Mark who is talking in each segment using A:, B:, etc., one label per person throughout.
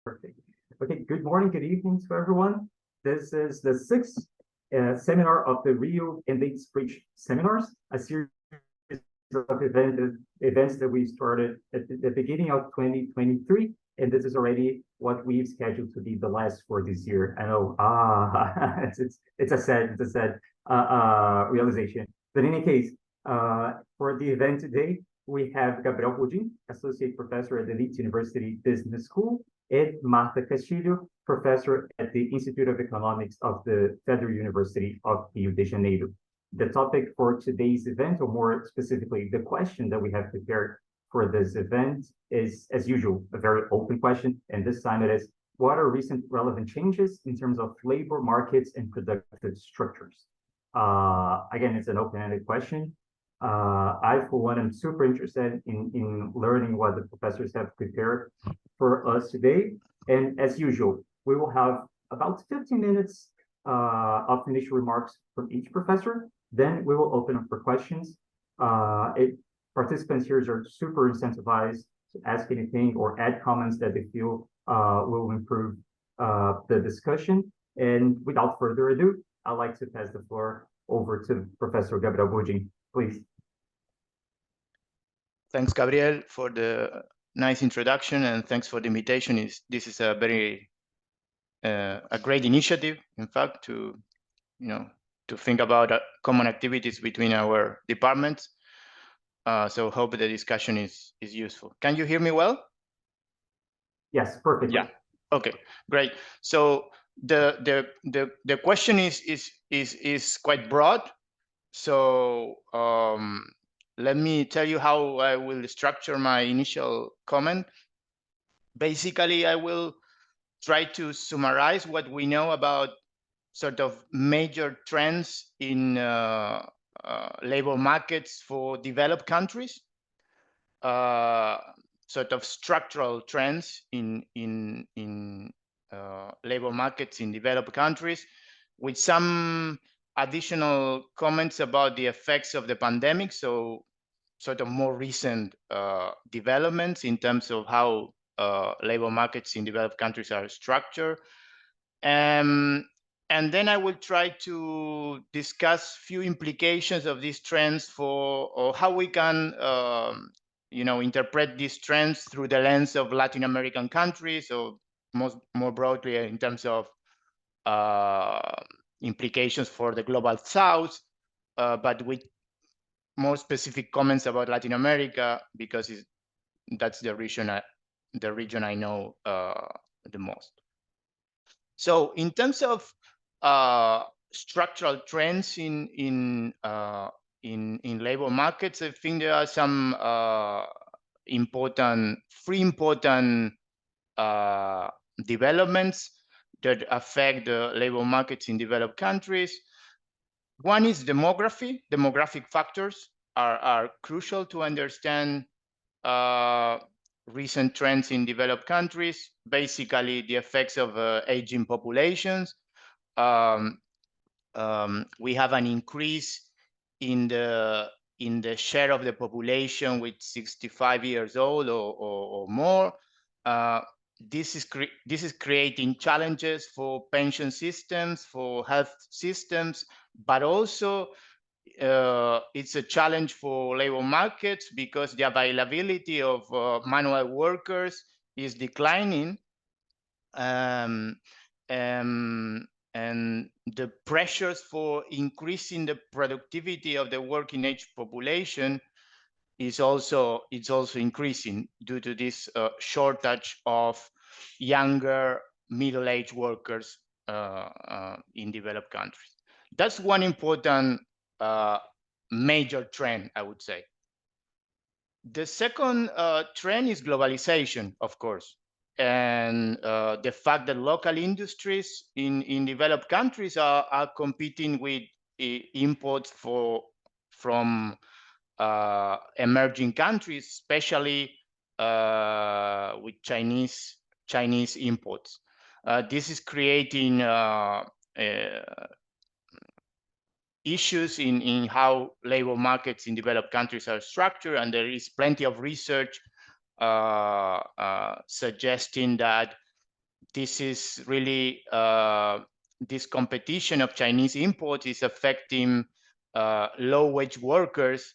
A: Perfect. Okay, good morning, good evening to everyone. This is the sixth seminar of the Rio and Leeds Bridge seminars, a series of events that we started at the beginning of 2023, and this is already what we've scheduled to be the last for this year. I know, it's a sad realization. But in any case, for the event today, we have Gabriel Burdin, Associate Professor at the Leeds University Business School, and Marta Castilho, Professor at the Institute of Economics of the Federal University of Rio de Janeiro. The topic for today's event, or more specifically, the question that we have prepared for this event is, as usual, a very open question. And this time it is, what are recent relevant changes in terms of labor markets and productive structures? Again, it's an open-ended question. I, for one, am super interested in learning what the professors have prepared for us today. And as usual, we will have about 15 minutes of initial remarks from each professor. Then we will open up for questions. Participants here are super incentivized to ask anything or add comments that they feel will improve the discussion. And without further ado, I'd like to pass the floor over to Professor Gabriel Burdin, please.
B: Thanks, Gabriel, for the nice introduction, and thanks for the invitation. This is a very a great initiative, in fact, to think about common activities between our departments. So hope the discussion is useful. Can you hear me well?
A: Yes, perfect.
B: Yeah. Okay, great. So the question is quite broad. So let me tell you how I will structure my initial comment. Basically, I will try to summarize what we know about sort of major trends in labor markets for developed countries, sort of structural trends in labor markets in developed countries, with some additional comments about the effects of the pandemic, so sort of more recent developments in terms of how labor markets in developed countries are structured. And then I will try to discuss few implications of these trends for, or how we can interpret these trends through the lens of Latin American countries, or more broadly in terms of implications for the global South, but with more specific comments about Latin America, because that's the region I know the most. So in terms of structural trends in labor markets, I think there are some three important developments that affect the labor markets in developed countries. One is demography. Demographic factors are crucial to understand recent trends in developed countries, basically the effects of aging populations. We have an increase in the share of the population with 65 years old or more. This is creating challenges for pension systems, for health systems, but also it's a challenge for labor markets because the availability of manual workers is declining, and the pressures for increasing the productivity of the working age population is also increasing due to this shortage of younger middle-aged workers in developed countries. That's one important major trend, I would say. The second trend is globalization, of course, and the fact that local industries in developed countries are competing with imports from emerging countries, especially with Chinese imports. This is creating issues in how labor markets in developed countries are structured, and there is plenty of research suggesting that this is really this competition of Chinese imports is affecting low-wage workers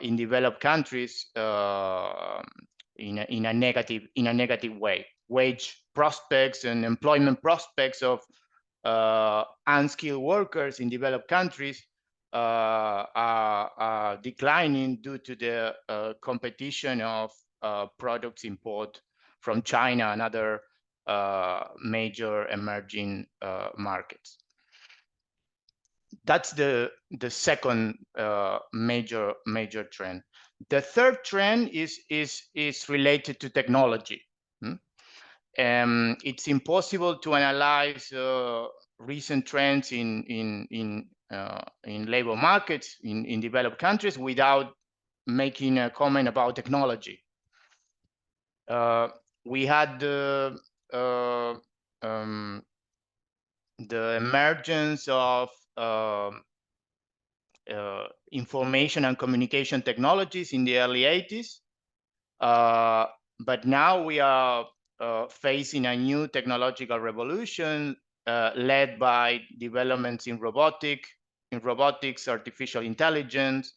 B: in developed countries in a negative way. Wage prospects and employment prospects of unskilled workers in developed countries are declining due to the competition of products import from China and other major emerging markets. That's the second major trend. The third trend is related to technology. It's impossible to analyze recent trends in labor markets in developed countries without making a comment about technology. We had the emergence of information and communication technologies in the early 80s, but now we are facing a new technological revolution led by developments in robotics, artificial intelligence,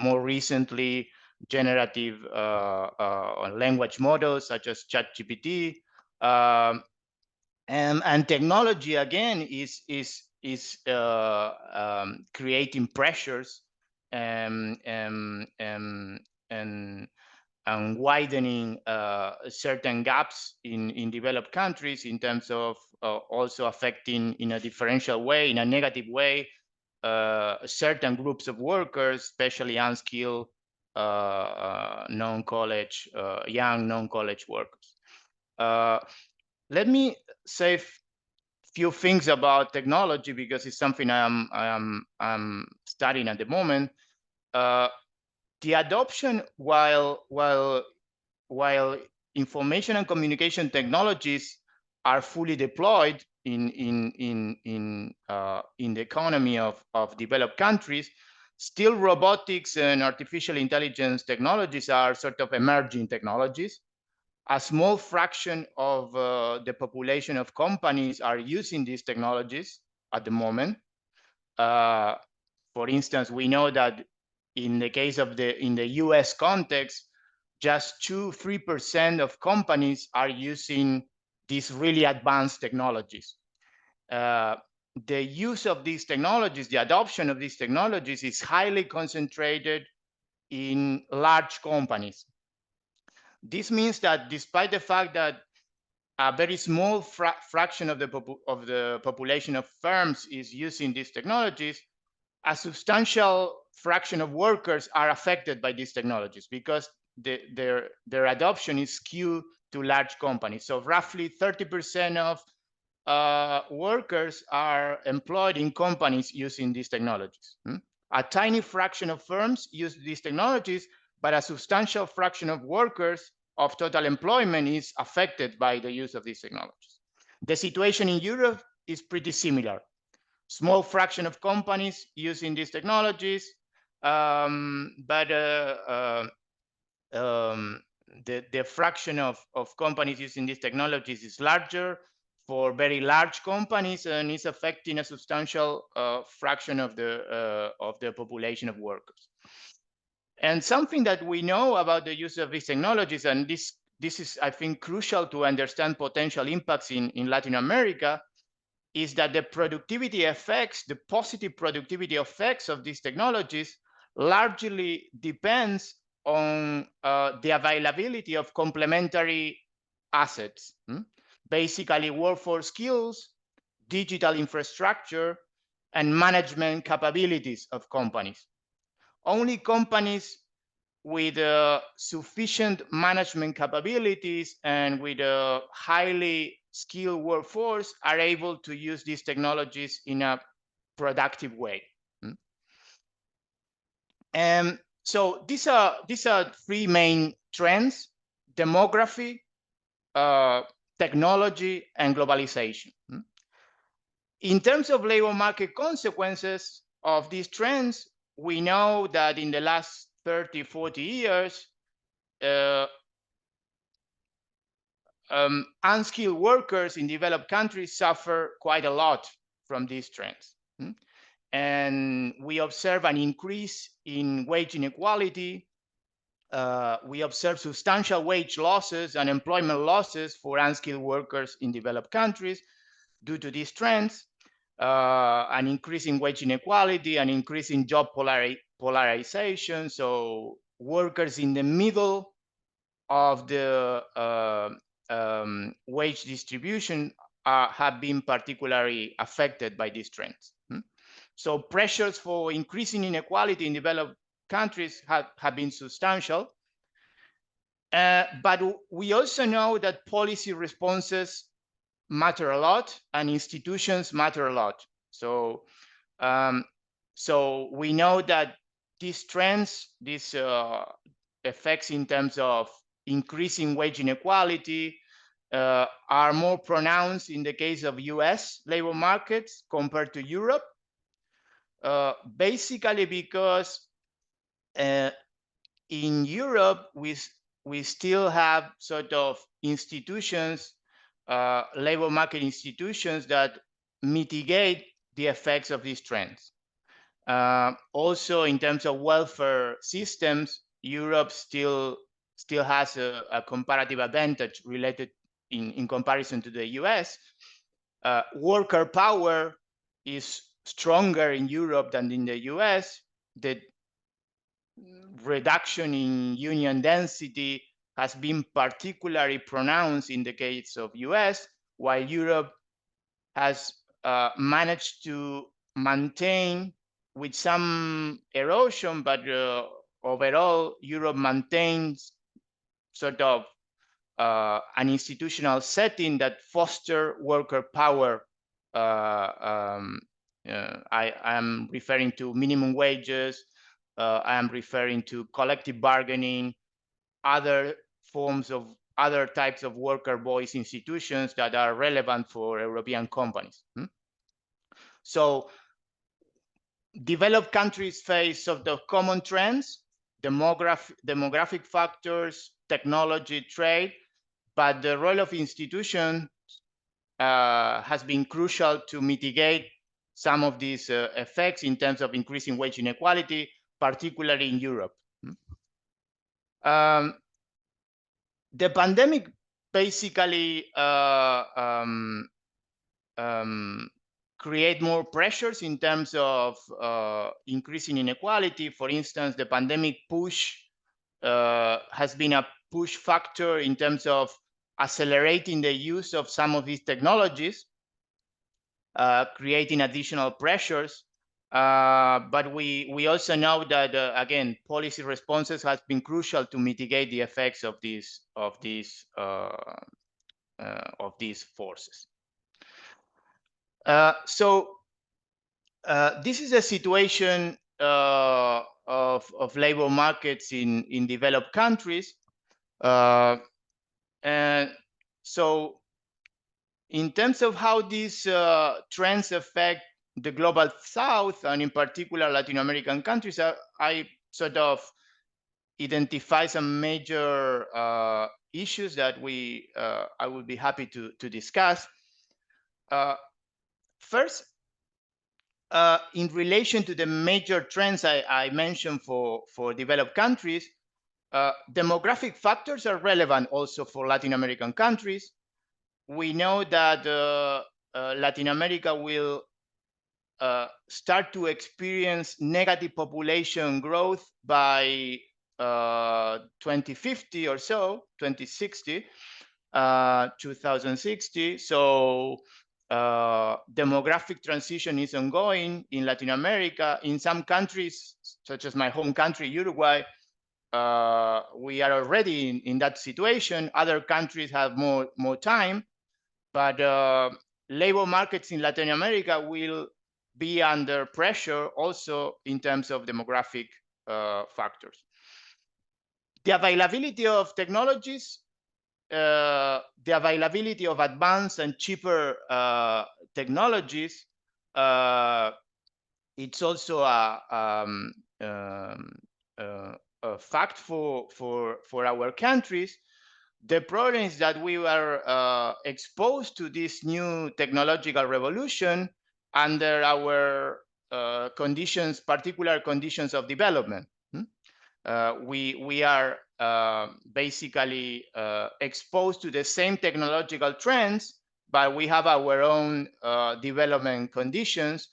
B: more recently generative language models such as ChatGPT, and technology again is creating pressures and widening certain gaps in developed countries in terms of also affecting in a differential way, in a negative way, certain groups of workers, especially unskilled, non-college, young non-college workers. Let me say a few things about technology because it's something I'm studying at the moment. The adoption, while information and communication technologies are fully deployed in the economy of developed countries, still robotics and artificial intelligence technologies are sort of emerging technologies. A small fraction of the population of companies are using these technologies at the moment. For instance, we know that in the case of in the US context, just 2-3% of companies are using these really advanced technologies. The use of these technologies, the adoption of these technologies is highly concentrated in large companies. This means that despite the fact that a very small fraction of the population of firms is using these technologies, a substantial fraction of workers are affected by these technologies because their adoption is skewed to large companies. So roughly 30% of workers are employed in companies using these technologies. A tiny fraction of firms use these technologies, but a substantial fraction of workers of total employment is affected by the use of these technologies. The situation in Europe is pretty similar. Small fraction of companies using these technologies, but the fraction of companies using these technologies is larger for very large companies and is affecting a substantial fraction of the population of workers. And something that we know about the use of these technologies, and this is, I think, crucial to understand potential impacts in Latin America, is that the productivity effects, the positive productivity effects of these technologies largely depends on the availability of complementary assets. Basically, workforce skills, digital infrastructure, and management capabilities of companies. Only companies with sufficient management capabilities and with a highly skilled workforce are able to use these technologies in a productive way. And so these are three main trends: demography, technology, and globalization. In terms of labor market consequences of these trends, we know that in the last 30-40 years, unskilled workers in developed countries suffer quite a lot from these trends. And we observe an increase in wage inequality. We observe substantial wage losses and employment losses for unskilled workers in developed countries due to these trends, an increase in wage inequality, an increase in job polarization. So workers in the middle of the wage distribution have been particularly affected by these trends. So pressures for increasing inequality in developed countries have been substantial. But we also know that policy responses matter a lot and institutions matter a lot. So, so we know that these trends, these effects in terms of increasing wage inequality are more pronounced in the case of US labor markets compared to Europe, basically because in Europe, we still have sort of institutions, labor market institutions that mitigate the effects of these trends. Also, in terms of welfare systems, Europe still has a comparative advantage related in comparison to the US. Worker power is stronger in Europe than in the US. The reduction in union density has been particularly pronounced in the case of US, while Europe has managed to maintain, with some erosion, but overall Europe maintains sort of an institutional setting that foster worker power. I am referring to minimum wages, I am referring to collective bargaining, other forms of other types of worker voice institutions that are relevant for European companies. So developed countries face sort of common trends, demographic factors, technology, trade, but the role of institutions has been crucial to mitigate some of these effects in terms of increasing wage inequality, particularly in Europe. The pandemic basically create more pressures in terms of increasing inequality. For instance, the pandemic push has been a push factor in terms of accelerating the use of some of these technologies, creating additional pressures. But we also know that again, policy responses has been crucial to mitigate the effects of these forces. So this is a situation of labor markets in developed countries, and so in terms of how these trends affect the global South, and in particular Latin American countries, I sort of identify some major issues that I would be happy to discuss. First, in relation to the major trends I mentioned for developed countries, demographic factors are relevant also for Latin American countries. We know that Latin America will start to experience negative population growth by 2050 or so, 2060, 2060. So demographic transition is ongoing in Latin America. In some countries, such as my home country, Uruguay, we are already in that situation. Other countries have more time, but labor markets in Latin America will be under pressure also in terms of demographic factors. The availability of technologies, the availability of advanced and cheaper technologies, it's also a fact for our countries. the problem is that we were exposed to this new technological revolution under our conditions, particular conditions of development. We are basically exposed to the same technological trends, but we have our own development conditions,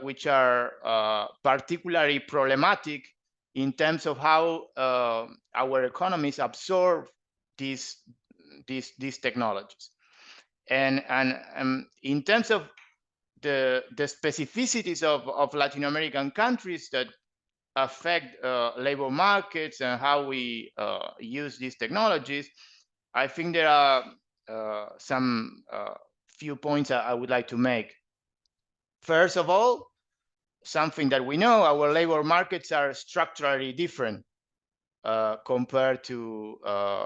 B: which are particularly problematic in terms of how our economies absorb these technologies. And in terms of the specificities of Latin American countries that affect labor markets and how we use these technologies, I think there are some few points I would like to make. First of all, something that we know, our labor markets are structurally different compared to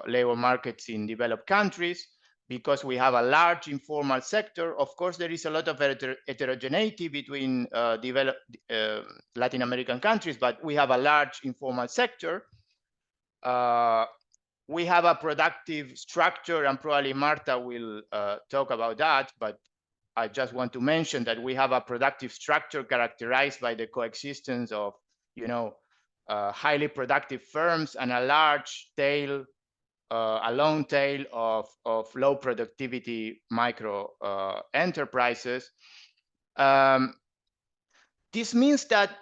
B: labor markets in developed countries, because we have a large informal sector. Of course, there is a lot of heterogeneity between developed Latin American countries, but we have a large informal sector. We have a productive structure, and probably Marta will talk about that, but I just want to mention that we have a productive structure characterized by the coexistence of, highly productive firms and a large tail, a long tail of low productivity micro enterprises. This means that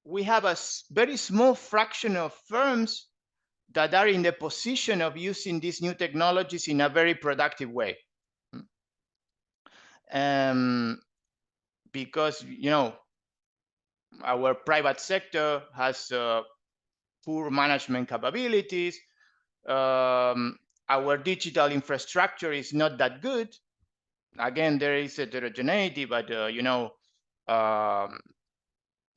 B: we have a very small fraction of firms that are in the position of using these new technologies in a very productive way. Because, our private sector has poor management capabilities. Our digital infrastructure is not that good. Again, there is heterogeneity, but,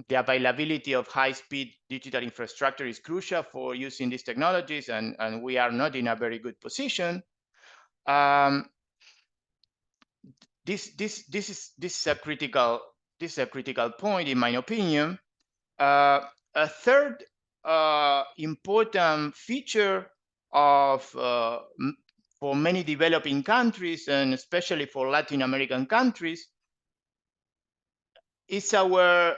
B: the availability of high-speed digital infrastructure is crucial for using these technologies, and we are not in a very good position. This is a critical point, in my opinion. A third important feature of for many developing countries, and especially for Latin American countries, is our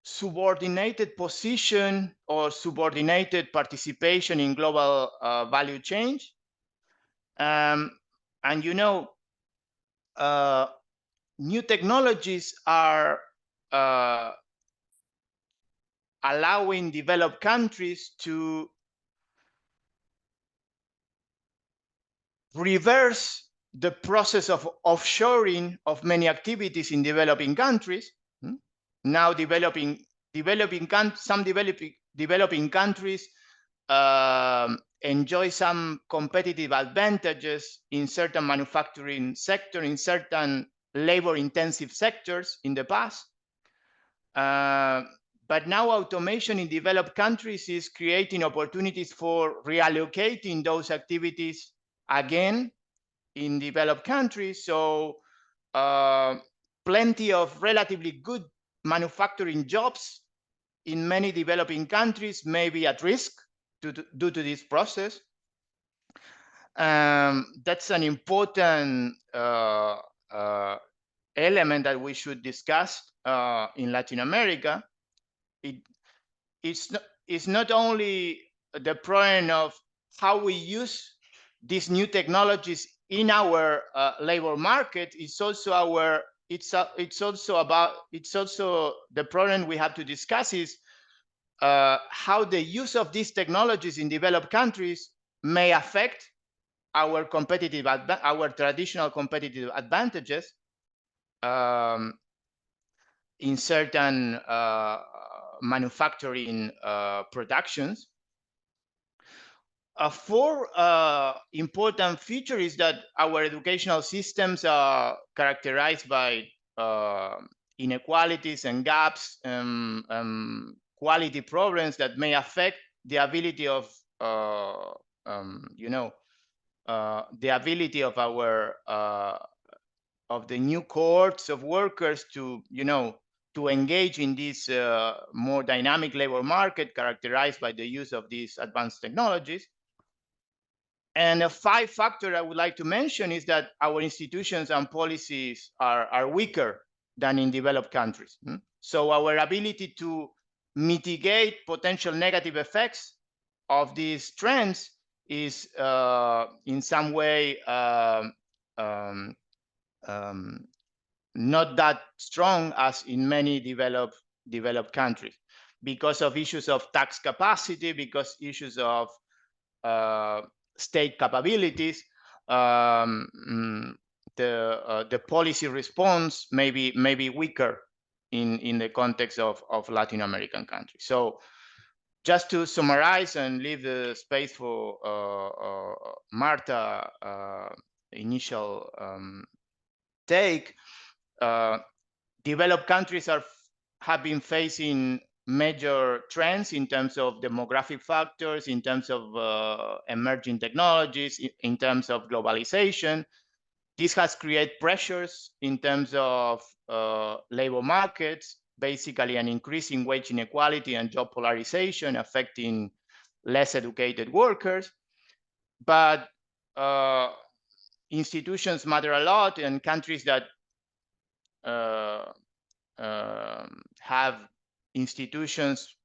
B: subordinated position or subordinated participation in global value chain. And new technologies are allowing developed countries to reverse the process of offshoring of many activities in developing countries. Now some developing countries enjoy some competitive advantages in certain manufacturing sector, in certain labor-intensive sectors in the past. But now automation in developed countries is creating opportunities for reallocating those activities again in developed countries. So plenty of relatively good manufacturing jobs in many developing countries may be at risk due to this process. That's an important element that we should discuss in Latin America. It's not only the problem of how we use these new technologies in our labor market. It's also the problem we have to discuss is how the use of these technologies in developed countries may affect our traditional competitive advantages in certain manufacturing productions. A fourth important feature is that our educational systems are characterized by inequalities and gaps, quality problems that may affect the ability of our of the new cohorts of workers to to engage in this more dynamic labor market characterized by the use of these advanced technologies. And a 5th factor I would like to mention is that our institutions and policies are weaker than in developed countries. So our ability to mitigate potential negative effects of these trends is in some way not that strong as in many developed countries, because of issues of tax capacity, because issues of state capabilities. The policy response may be weaker in the context of Latin American countries. So just to summarize and leave the space for Marta initial take, developed countries have been facing major trends in terms of demographic factors, in terms of emerging technologies, in terms of globalization. This has created pressures in terms of labor markets, basically an increasing wage inequality and job polarization affecting less educated workers. But institutions matter a lot, and countries that have institutions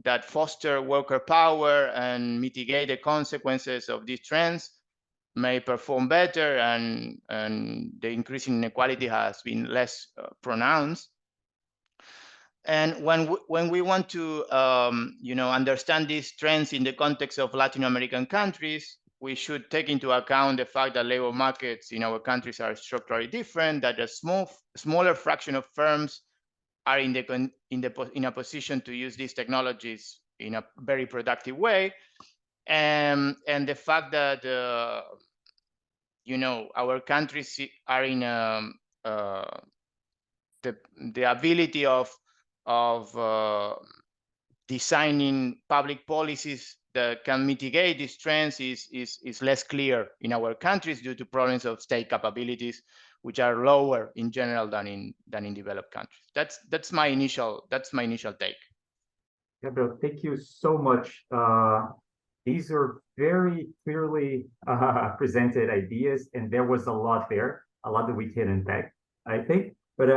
B: that foster worker power and mitigate the consequences of these trends may perform better, and the increasing inequality has been less pronounced. And when we want to understand these trends in the context of Latin American countries, we should take into account the fact that labor markets in our countries are structurally different, that a smaller fraction of firms are in a position to use these technologies in a very productive way, and the fact that our countries are in the ability of designing public policies that can mitigate these trends is less clear in our countries due to problems of state capabilities, which are lower in general than in developed countries. That's my initial take.
A: Gabriel, thank you so much. These are very clearly presented ideas, and there was a lot there, a lot that we can unpack, I think. But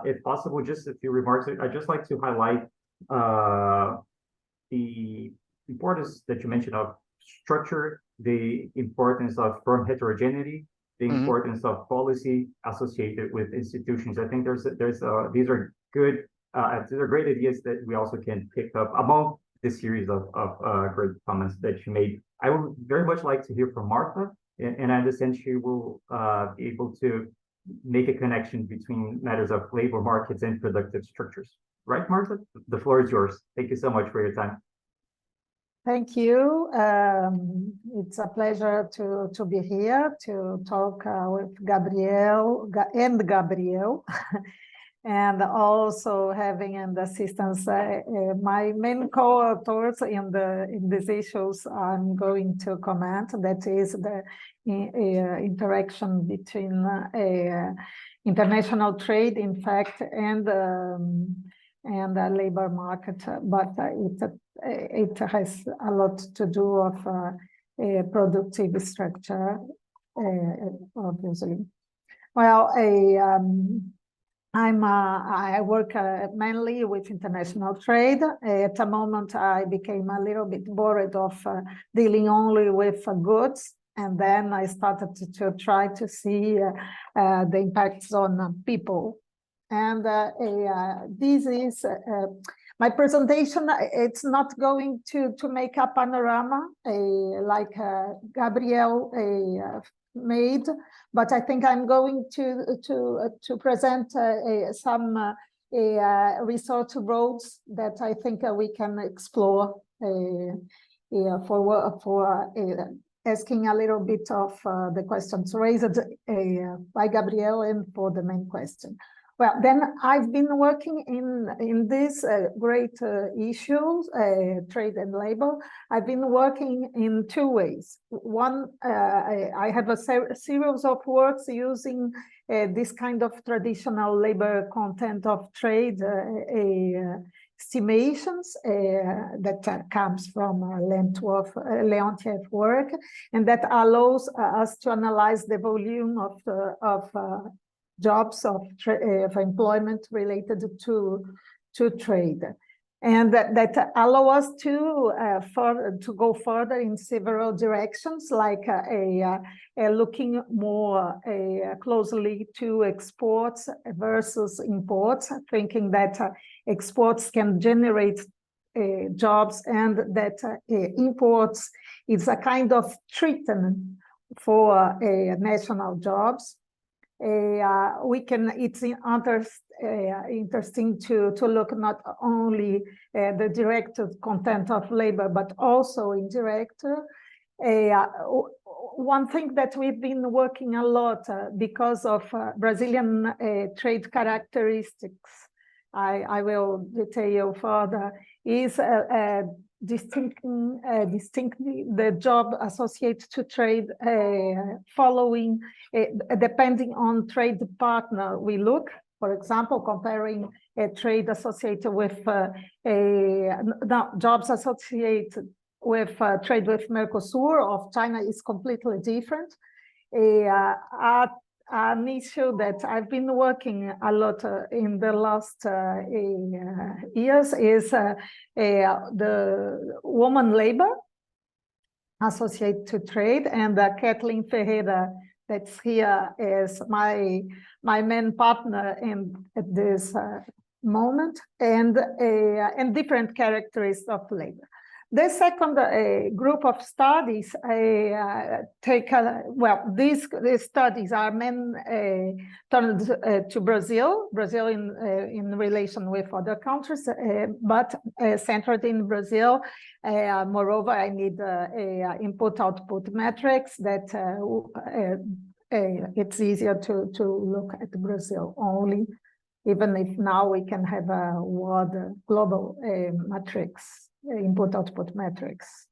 A: if possible, just a few remarks. I'd just like to highlight the importance that you mentioned of structure, the importance of firm heterogeneity, the importance of policy associated with institutions. I think these are good, these are great ideas that we also can pick up among this series of great comments that you made. I would very much like to hear from Marta, and I understand she will be able to make a connection between matters of labor markets and productive structures. Right, Marta? The floor is yours. Thank you so much for your time.
C: Thank you. It's a pleasure to be here to talk with Gabriel and also having in the assistance my main co-authors in these issues I'm going to comment, that is the interaction between international trade, in fact, and the labor market, but it has a lot to do with a productive structure, obviously. Well, I work mainly with international trade. At the moment, I became a little bit bored of dealing only with goods, and then I started to try to see the impacts on people. And this is my presentation. It's not going to make a panorama like Gabriel made, but I think I'm going to present some research roads that I think we can explore for asking a little bit of the questions raised by Gabriel and for the main question. Well, then I've been working in these great issues, trade and labor. I've been working in two ways. One, I have a series of works using this kind of traditional labor content of trade estimations that comes from Leontiev work, and that allows us to analyze the volume of jobs of employment related to trade, and that allow us to go further in several directions, like looking more closely to exports versus imports, thinking that exports can generate jobs, and that imports is a kind of treatment for national jobs. It's interesting to look not only the direct content of labor, but also indirect. One thing that we've been working a lot because of Brazilian trade characteristics, I will detail further, is distinctly the job associated to trade following, depending on trade partner we look. For example, comparing a trade associated with jobs associated with trade with Mercosur of China is completely different. An issue that I've been working a lot in the last years is the woman labor associated to trade, and Kathleen Ferreira, that's here, is my main partner at this moment, and different characteristics of labor. The second group of studies these studies are turned to Brazil in relation with other countries, but centered in Brazil. Moreover, I need input-output metrics that it's easier to look at Brazil only, even if now we can have a world global matrix. Input-output metrics.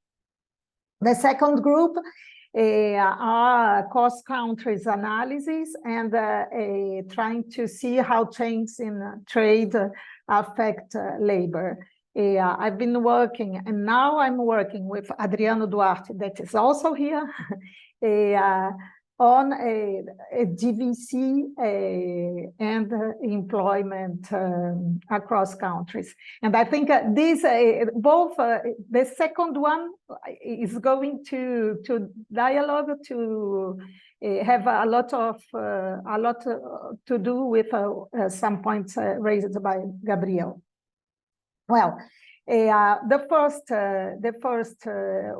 C: The second group are cost countries analysis, and trying to see how changes in trade affect labor. I've been working, and now I'm working with Adriano Duarte, that is also here, on a GVC and employment across countries. And I think these both, the second one is going to dialogue, to have a lot to do with some points raised by Gabriel. Well, the first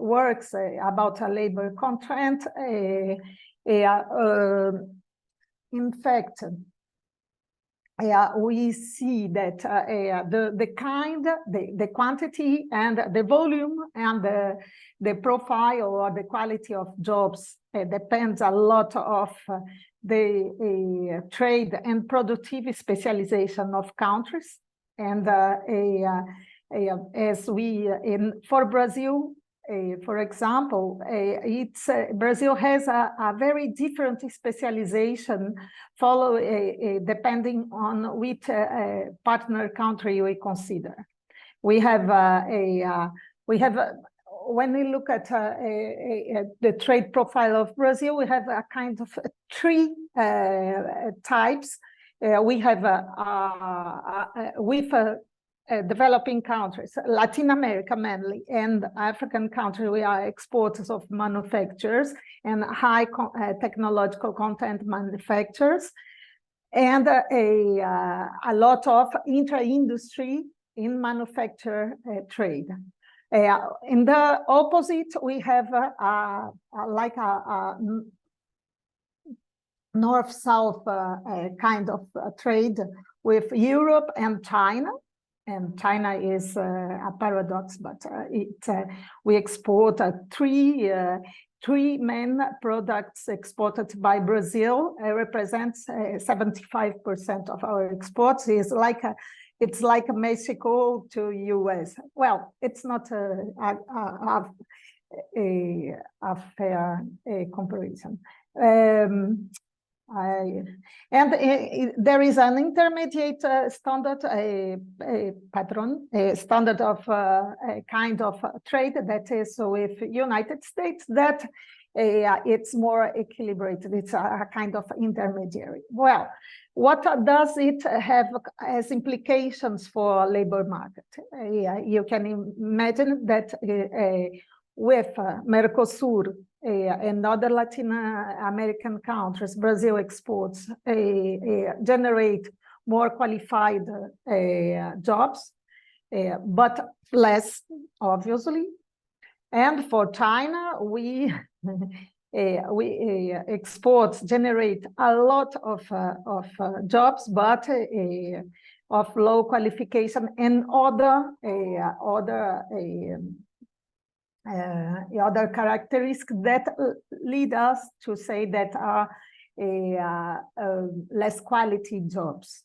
C: works about a labor content. In fact, we see that the quantity and the volume and the profile or the quality of jobs depends a lot of the trade and productive specialization of countries. And for Brazil, for example, Brazil has a very different specialization, depending on which partner country we consider. When we look at the trade profile of Brazil, we have a kind of three types. We have developing countries, Latin America mainly, and African countries, we are exporters of manufacturers and high technological content manufacturers, and a lot of intra-industry in manufacture trade. In the opposite, we have like a north-south kind of trade with Europe and China. And China is a paradox, but we export three three main products exported by Brazil represents 75% of our exports. It's like Mexico to US. Well, it's not a fair comparison. There is an intermediate standard, a standard of a kind of trade that is with United States that it's more equilibrated. It's a kind of intermediary. Well, what does it have as implications for labor market? You can imagine that with Mercosur and other Latin American countries, Brazil exports generate more qualified jobs, but less, obviously. And for China, we exports generate a lot of jobs, but of low qualification and other characteristics that lead us to say that are less quality jobs.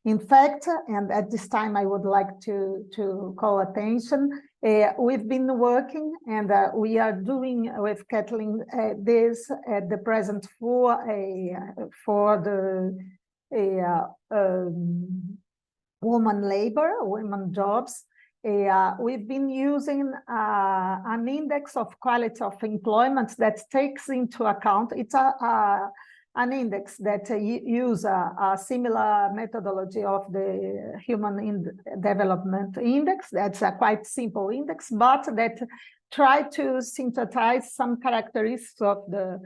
C: In fact, and at this time I would like to call attention, we've been working and we are doing with Kathleen this at the present for the women jobs. We've been using an index of quality of employment that takes into account, it's an index that use a similar methodology of the Human Development Index. That's a quite simple index, but that try to synthesize some characteristics of the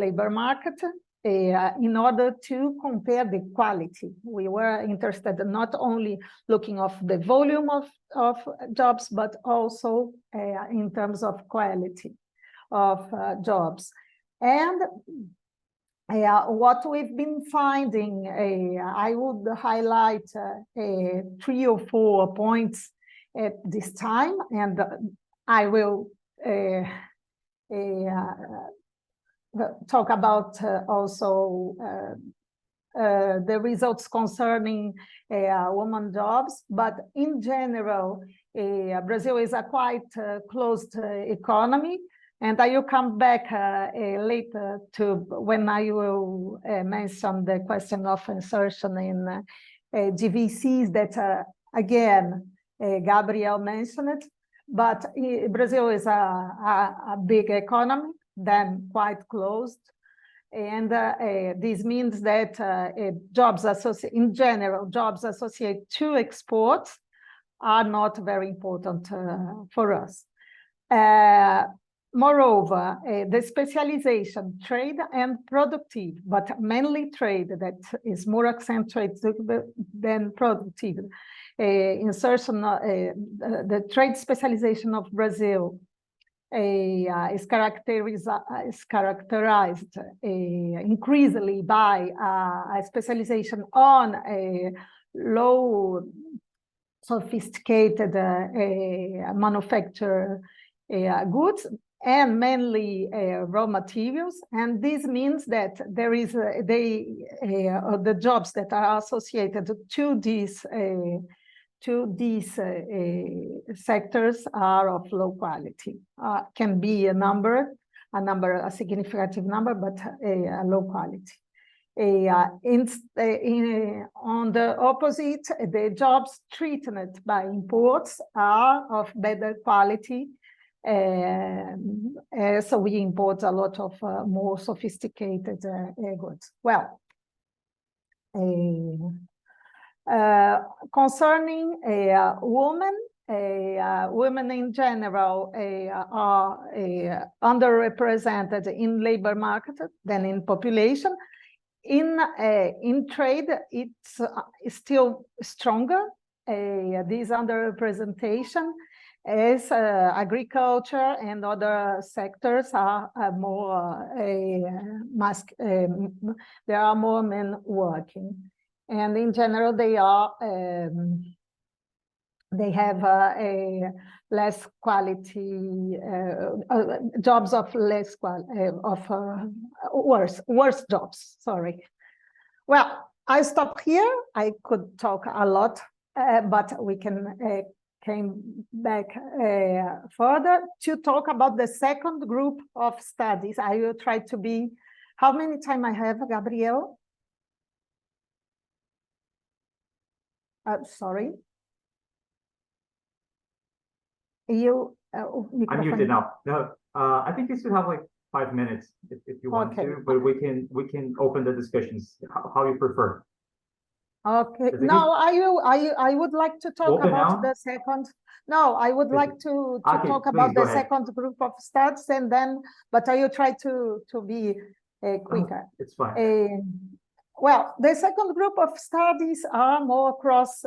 C: labor market in order to compare the quality. We were interested in not only looking of the volume of jobs, but also in terms of quality of jobs. And what we've been finding, I would highlight 3 or 4 points at this time, and I will talk about also the results concerning women jobs. But in general, Brazil is a quite closed economy. And I will come back later to when I will mention the question of insertion in GVCs that, again, Gabriel mentioned it. But Brazil is a big economy, then quite closed. And this means that jobs in general, jobs associated to exports are not very important for us. Moreover, the specialization, trade and productive, but mainly trade that is more accentuated than productive. Insertion, the trade specialization of Brazil is characterized increasingly by a specialization on a low sophisticated manufactured goods, and mainly raw materials. And this means that there is the jobs that are associated to these sectors are of low quality. Can be a significant number, but a low quality. On the opposite, the jobs treated by imports are of better quality. So we import a lot of more sophisticated goods. Well, concerning women in general are underrepresented in labor market than in population. In trade, it's still stronger. This underrepresentation as agriculture and other sectors are more there are more men working, and in general they have less quality jobs of less worse jobs. Sorry. Well, I stop here. I could talk a lot, but we can came back further to talk about the second group of studies. I will try to be. How many time I have, Gabriel? Sorry. You
A: I'm muted now. No, I think you should have like 5 minutes if you want to, but we can open the discussions how you prefer.
C: Okay. No, I would like to talk about the second. No, I would like to talk about the second group of studies, and then, but I will try to be quicker.
A: It's fine.
C: Well, the second group of studies are more cross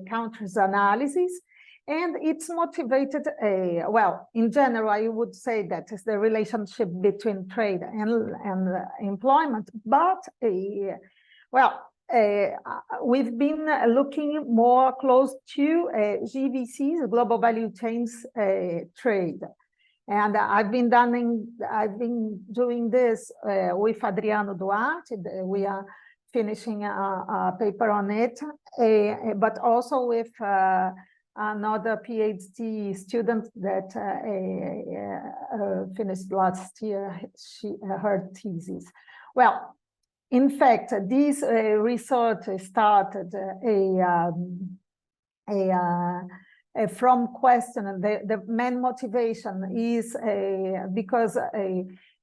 C: countries analysis, and it's motivated, well, in general, I would say that is the relationship between trade and employment, but, well, we've been looking more close to GVCs, global value chains trade. And I've been doing this with Adriano Duarte. We are finishing a paper on it, but also with another PhD student that finished last year, her thesis. Well, in fact, this research started from question. The main motivation is because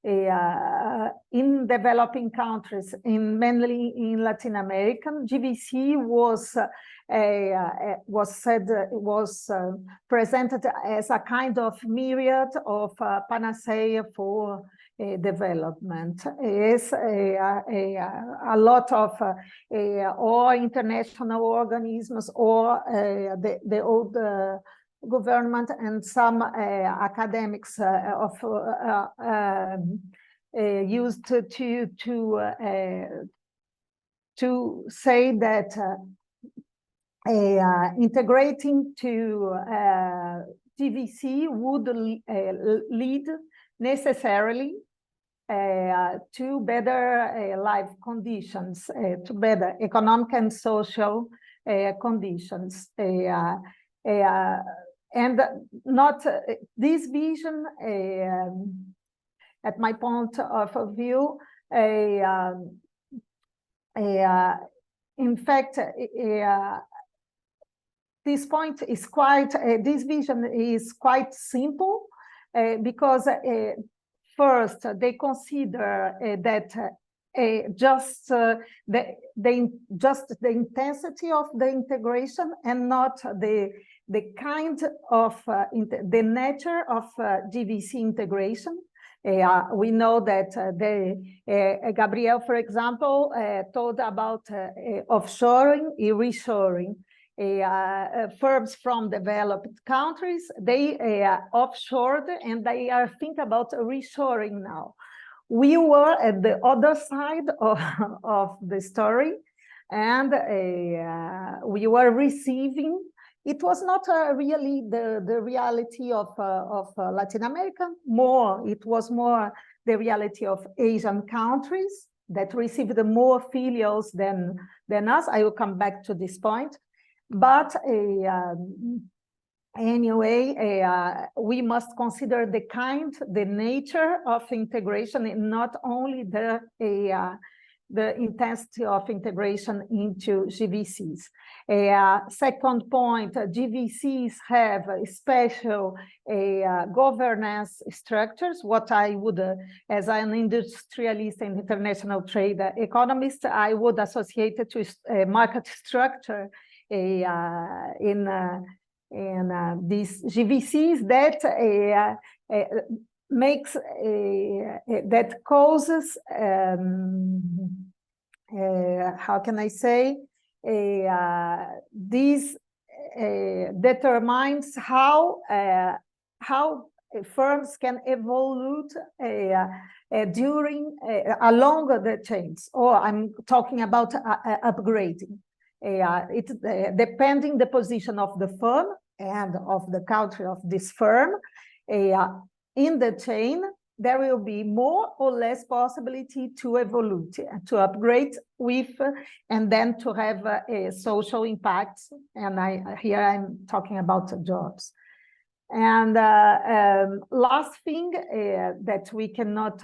C: in developing countries, mainly in Latin America, GVC was presented as a kind of myriad of panacea for development. Is a lot of or international organisms or the old government and some academics used to say that integrating to GVC would lead necessarily to better life conditions, to better economic and social conditions. And not this vision, at my point of view, in fact, this point is quite, this vision is quite simple, because first they consider that just the intensity of the integration and not the kind of the nature of GVC integration. We know that Gabriel, for example, told about offshoring and reshoring. Firms from developed countries, they offshored and they are thinking about reshoring now. We were at the other side of the story, and we were receiving. It was not really the reality of Latin America. It was more the reality of Asian countries that received more filials than us. I will come back to this point. But anyway, we must consider the nature of integration, and not only the intensity of integration into GVCs. Second point, GVCs have special governance structures. What I would, as an industrialist and international trade economist, I would associate it to market structure in these GVCs that makes that causes how can I say this determines how firms can evolve along the chains, or I'm talking about upgrading. It's depending the position of the firm, end of the country of this firm, in the chain, there will be more or less possibility to evolve, to upgrade with, and then to have a social impact. And here I'm talking about jobs. And last thing that we cannot,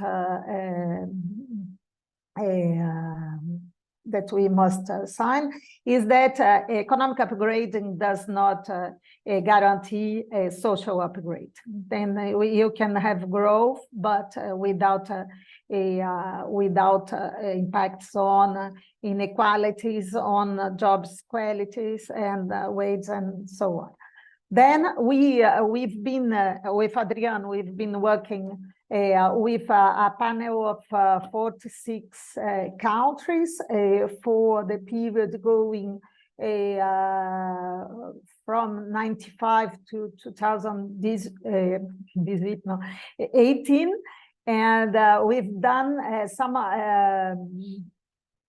C: that we must sign is that economic upgrading does not guarantee a social upgrade. Then you can have growth, but without impacts on inequalities, on jobs qualities and wage and so on. Then we've been with Adrian, we've been working with a panel of 46 countries for the period going from 95 to 2018, and we've done some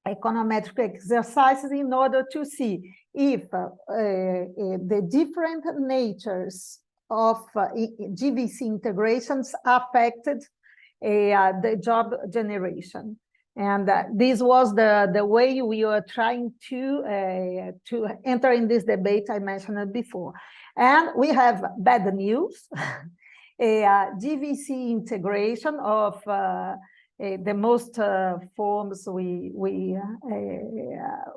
C: econometric exercises in order to see if the different natures of GVC integrations affected the job generation. And this was the way we were trying to enter in this debate I mentioned it before. And we have bad news. GVC integration of the most forms we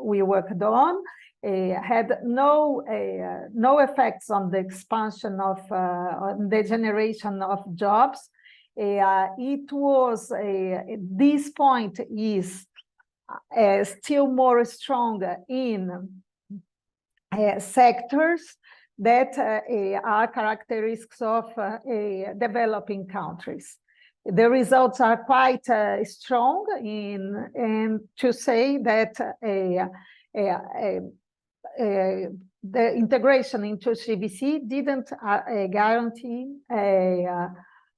C: worked on had no effects on the expansion of on the generation of jobs. It was this point is still more strong in sectors that are characteristics of developing countries. The results are quite strong in to say that the integration into GVC didn't guarantee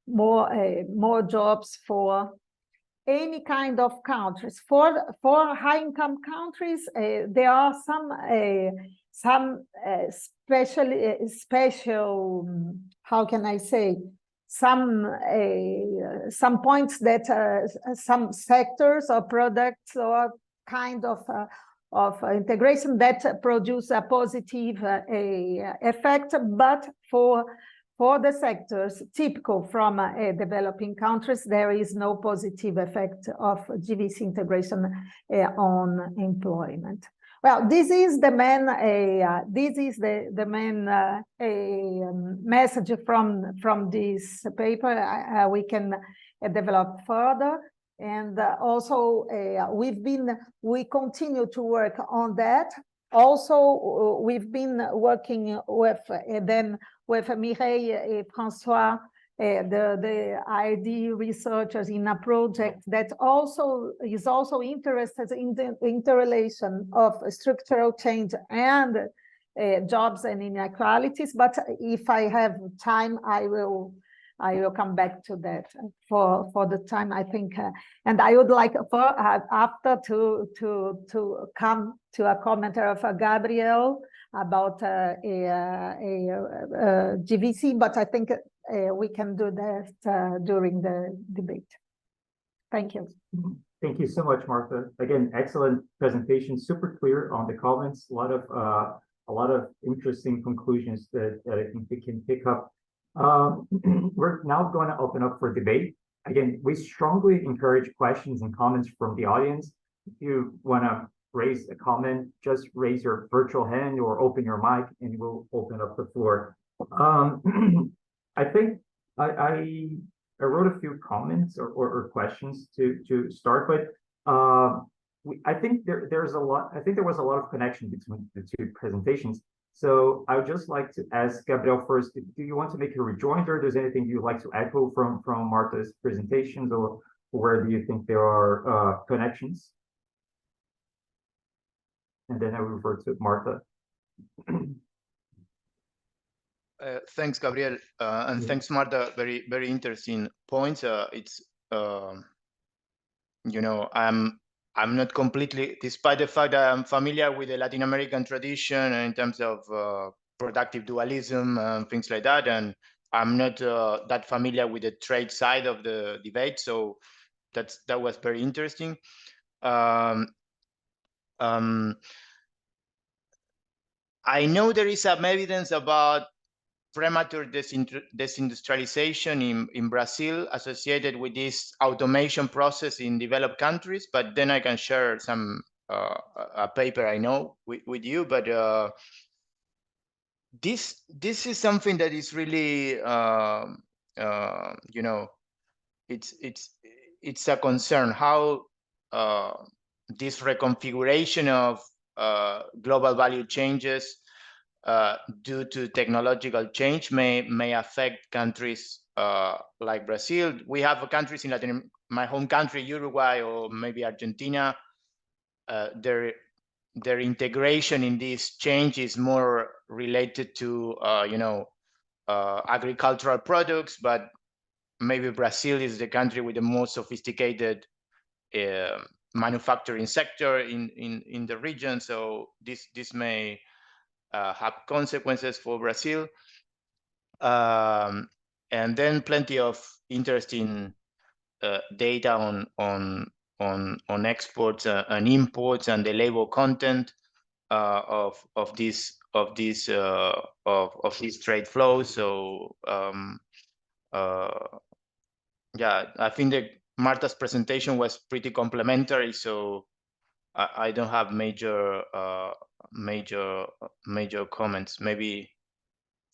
C: more jobs for any kind of countries. For high-income countries, there are some special, how can I say, some points that some sectors or products or kind of integration that produce a positive effect, but for the sectors typical from developing countries, there is no positive effect of GVC integration on employment. Well, this is the main message from this paper. We can develop further, and also we continue to work on that. Also, we've been working with Mireille and François, the ID researchers, in a project that is also interested in the interrelation of structural change and jobs and inequalities. But if I have time, I will come back to that. For the time, I think, and I would like after to come to a commentary of Gabriel about GVC, but I think we can do that during the debate. Thank you.
A: Thank you so much, Marta. Again, excellent presentation, super clear on the comments. A lot of interesting conclusions that I think we can pick up. We're now going to open up for debate. Again, we strongly encourage questions and comments from the audience. If you want to raise a comment, just raise your virtual hand or open your mic and we'll open up the floor. I think I wrote a few comments or questions to start with. I think there was a lot of connection between the two presentations. So I would just like to ask Gabriel first, do you want to make a rejoinder? Does anything you'd like to echo from Marta's presentations, or where do you think there are connections? And then I will refer to Marta.
B: Thanks, Gabriel, and thanks, Marta. Very, very interesting points. It's you know, I'm not completely, despite the fact that I'm familiar with the Latin American tradition in terms of productive dualism and things like that. And I'm not that familiar with the trade side of the debate, so that was very interesting. I know there is some evidence about premature desindustrialization in Brazil associated with this automation process in developed countries, but then I can share some a paper I know with you. But this is something that is really you know, it's a concern how this reconfiguration of global value changes due to technological change may affect countries like Brazil. We have countries in my home country, Uruguay, or maybe Argentina. Their integration in this change is more related to you know, agricultural products, but maybe Brazil is the country with the most sophisticated manufacturing sector in the region. So this may have consequences for Brazil. And then plenty of interesting data on exports and imports and the labor content of these trade flows. So yeah, I think that Marta's presentation was pretty complimentary, so I don't have major comments. Maybe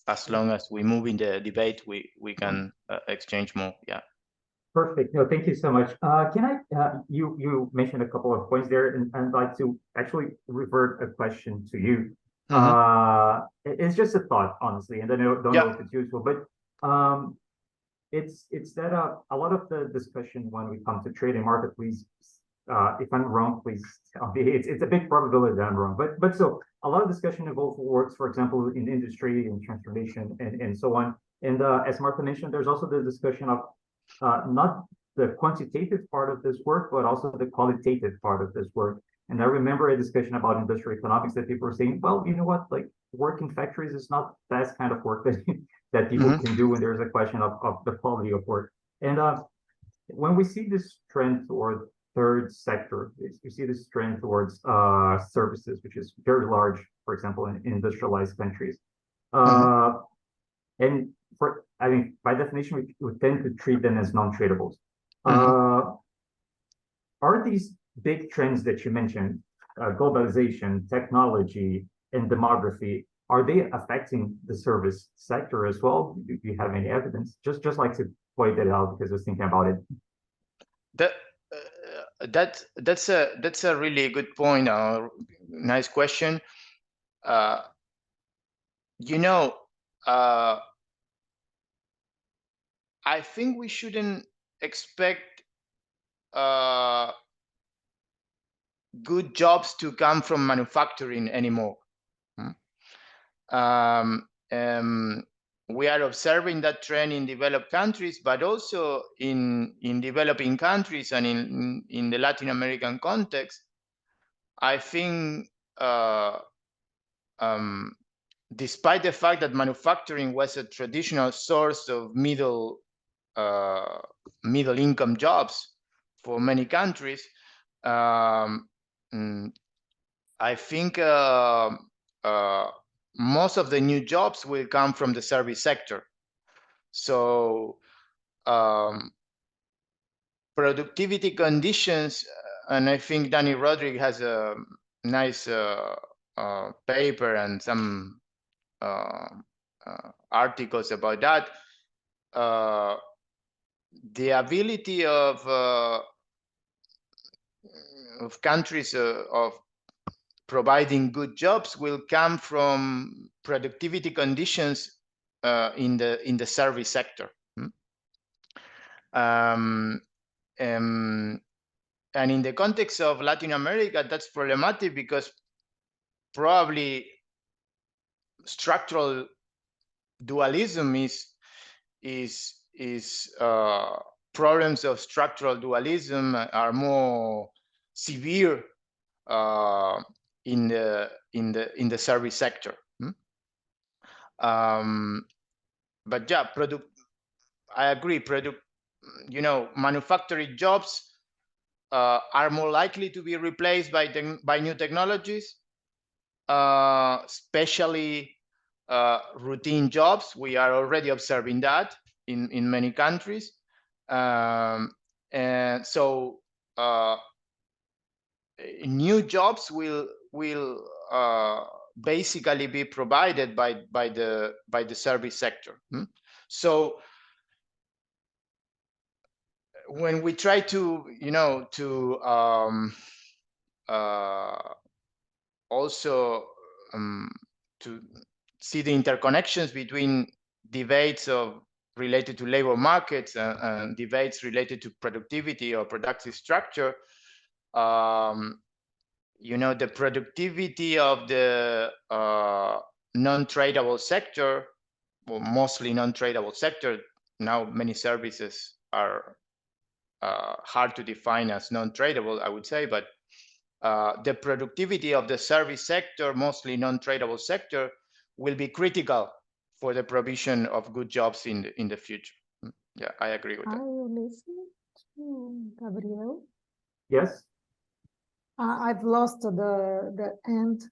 B: as long as we move in the debate, we can exchange more. Yeah.
A: Perfect. No, thank you so much. Can I, you mentioned a couple of points there, and I'd like to actually revert a question to you. It's just a thought, honestly, and I don't know if it's useful, but it's that a lot of the discussion when we come to trade and market, please, if I'm wrong, please tell me. It's a big probability that I'm wrong, but so a lot of discussion involves works, for example, in industry and transformation and so on. And as Marta mentioned, there's also the discussion of not the quantitative part of this work, but also the qualitative part of this work. And I remember a discussion about industrial economics that people were saying, well, you know what, like work in factories is not that kind of work that that people can do when there's a question of the quality of work. And when we see this trend toward third sector, we see this trend towards services, which is very large, for example, in industrialized countries. And I mean, by definition, we tend to treat them as non-tradables. Are these big trends that you mentioned, globalization, technology, and demography, are they affecting the service sector as well? Do you have any evidence? Just like to point that out because I was thinking about it.
B: That's a really good point. Nice question. You know, I think we shouldn't expect good jobs to come from manufacturing anymore. We are observing that trend in developed countries, but also in developing countries and in the Latin American context. I think despite the fact that manufacturing was a traditional source of middle income jobs for many countries, I think most of the new jobs will come from the service sector. So productivity conditions, and I think Danny Rodriguez has a nice paper and some articles about that. The ability of countries of providing good jobs will come from productivity conditions in the service sector. And in the context of Latin America, that's problematic because probably structural dualism is problems of structural dualism are more severe in the service sector. But yeah, I agree. Manufacturing jobs are more likely to be replaced by new technologies, especially routine jobs. We are already observing that in many countries, and so new jobs will basically be provided by the service sector. So when we try to also to see the interconnections between debates related to labor markets and debates related to productivity or productive structure, the productivity of the non-tradable sector, or mostly non-tradable sector, now many services are hard to define as non-tradable, I would say, but the productivity of the service sector, mostly non-tradable sector, will be critical for the provision of good jobs in the future. Yeah, I agree with that.
C: Are you listening to Gabriel?
A: Yes.
C: I've lost the end.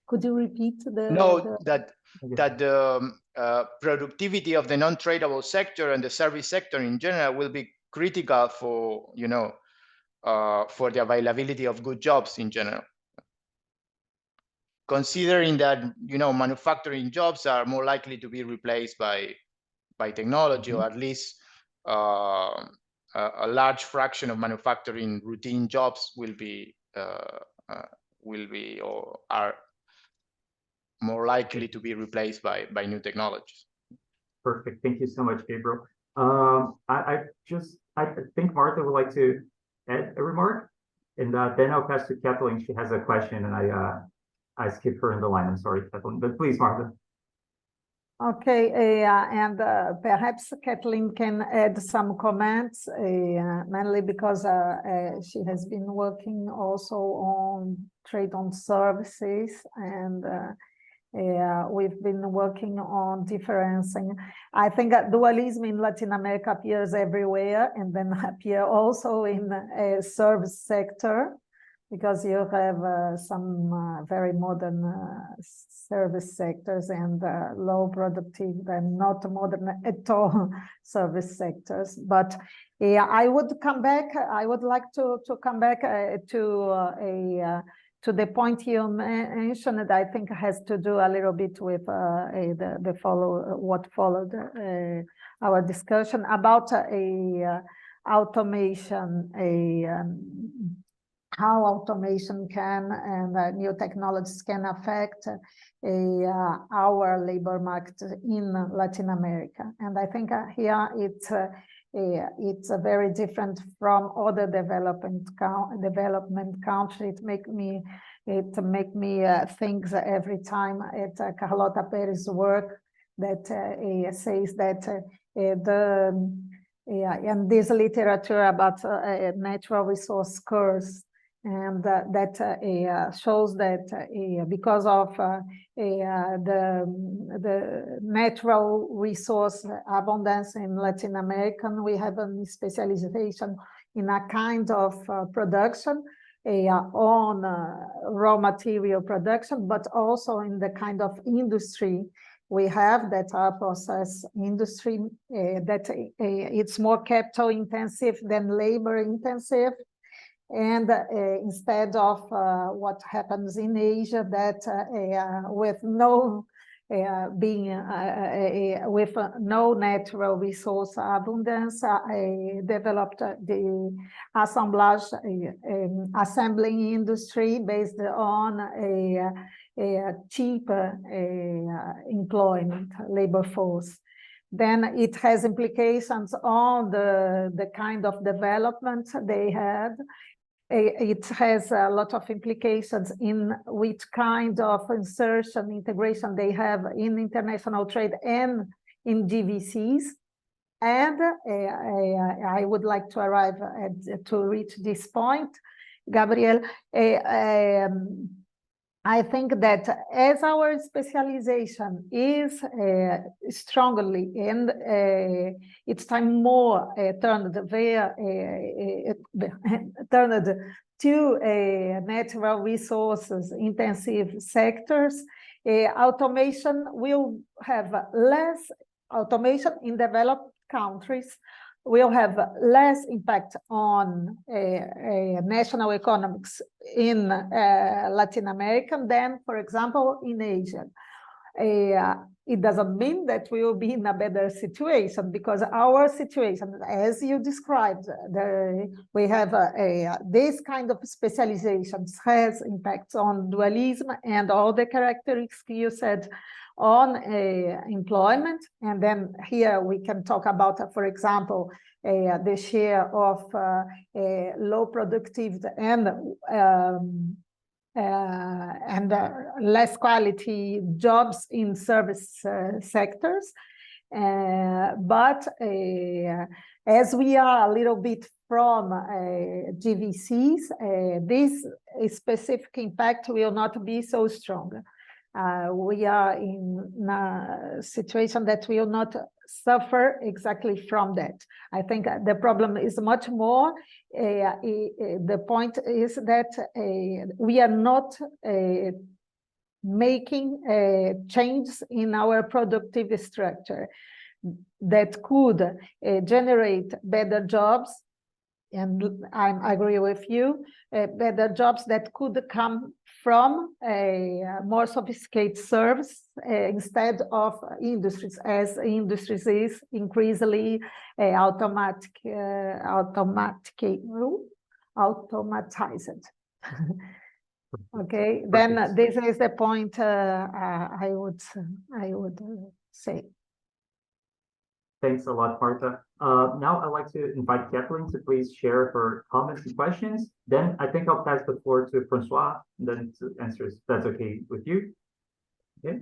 C: Could you repeat
B: that the productivity of the non-tradable sector and the service sector in general will be critical for for the availability of good jobs in general, considering that manufacturing jobs are more likely to be replaced by technology, or at least a large fraction of manufacturing routine jobs will be or are more likely to be replaced by new technologies.
A: Perfect. Thank you so much, Gabriel. I think Marta would like to add a remark, and then I'll pass to Kathleen. She has a question, and I skipped her in the line. I'm sorry, Kathleen, but please, Marta.
C: Okay, and perhaps Kathleen can add some comments, mainly because she has been working also on trade on services, and we've been working on differencing. I think that dualism in Latin America appears everywhere, and then appear also in a service sector, because you have some very modern service sectors and low productive and not modern at all service sectors. But I would come back. I would like to come back to the point you mentioned that I think has to do a little bit with what followed our discussion about automation, how automation can and new technologies can affect our labor market in Latin America. And I think here it's very different from other development countries. It make me think every time at Carlota Perez's work that says that and this literature about natural resource curse, and that shows that because of the natural resource abundance in Latin America, we have a specialization in a kind of production on raw material production, but also in the kind of industry we have that are process industry, that it's more capital intensive than labor intensive. And instead of what happens in Asia, that with no with no natural resource abundance, developed the assembling industry based on a cheaper employment labor force. Then it has implications on the kind of development they had. It has a lot of implications in which kind of insertion, integration they have in international trade and in GVCs. And I would like to arrive to reach this point, Gabriel. I think that as our specialization is strongly and it's time more turned to natural resources intensive sectors, automation will have less automation in developed countries will have less impact on national economics in Latin America than, for example, in Asia. It doesn't mean that we will be in a better situation, because our situation, as you described, we have this kind of specializations has impacts on dualism and all the characteristics you said on employment. And then here we can talk about, for example, the share of low productivity and less quality jobs in service sectors. But as we are a little bit from GVCs, this specific impact will not be so strong. We are in a situation that will not suffer exactly from that. I think the problem is much more, the point is that we are not making changes in our productive structure that could generate better jobs, and I agree with you, better jobs that could come from a more sophisticated service instead of industries, as industries is increasingly automatized. Okay, then this is the point I would say.
A: Thanks a lot, Marta. Now I'd like to invite Kathleen to please share her comments and questions. Then I think I'll pass the floor to Francois, then to answer, if that's okay with you. Okay,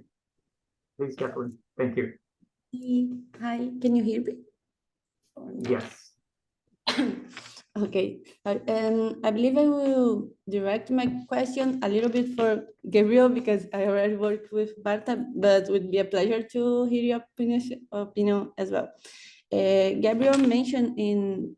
A: please, Kathleen. Thank you.
D: Hi, can you hear me?
A: Yes.
D: Okay, I believe I will direct my question a little bit for Gabriel, because I already worked with Marta, but it would be a pleasure to hear your opinion as well. Gabriel mentioned in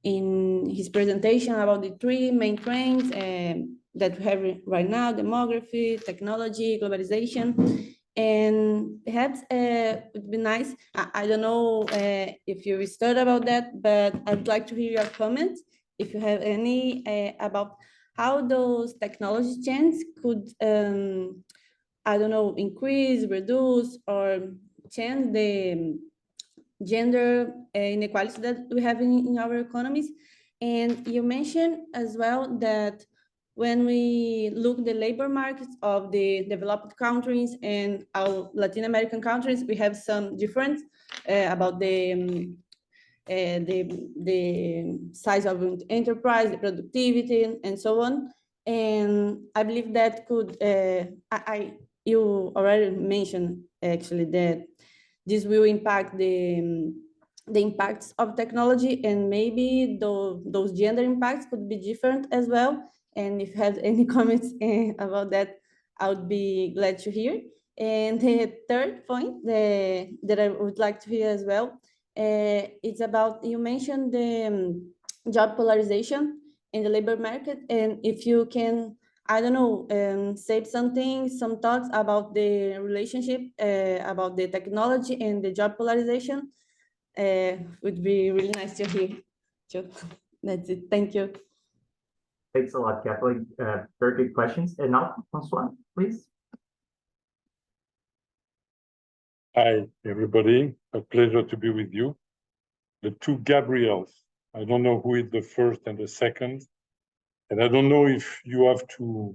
D: his presentation about the three main trends that we have right now: demography, technology, globalization. And perhaps it would be nice, I don't know if you studied about that, but I'd like to hear your comments, if you have any, about how those technology trends could, I don't know, increase, reduce, or change the gender inequality that we have in our economies. And you mentioned as well that when we look the labor markets of the developed countries and our Latin American countries, we have some difference about the size of enterprise, the productivity, and so on. And I believe that could, you already mentioned actually that this will impact the impacts of technology, and maybe those gender impacts could be different as well. And if you have any comments about that, I would be glad to hear. And the third point that I would like to hear as well, it's about, you mentioned the job polarization in the labor market. And if you can, I don't know, say something, some thoughts about the relationship, about the technology and the job polarization, would be really nice to hear. So that's it. Thank you.
A: Thanks a lot, Kathleen. Very good questions. And now, Francois, please.
E: Hi, everybody. A pleasure to be with you. The two Gabriels. I don't know who is the first and the second. And I don't know if you have to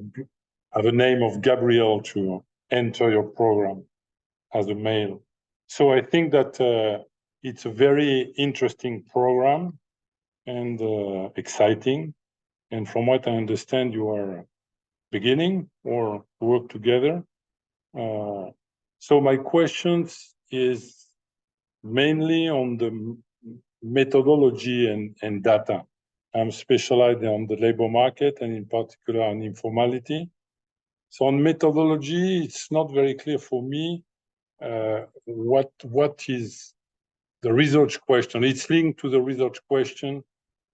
E: have a name of Gabriel to enter your program as a male. So I think that it's a very interesting program and exciting. And from what I understand, you are beginning or work together. So my questions is mainly on the methodology and data. I'm specialized on the labor market and in particular on informality. So on methodology, it's not very clear for me what is the research question. It's linked to the research question.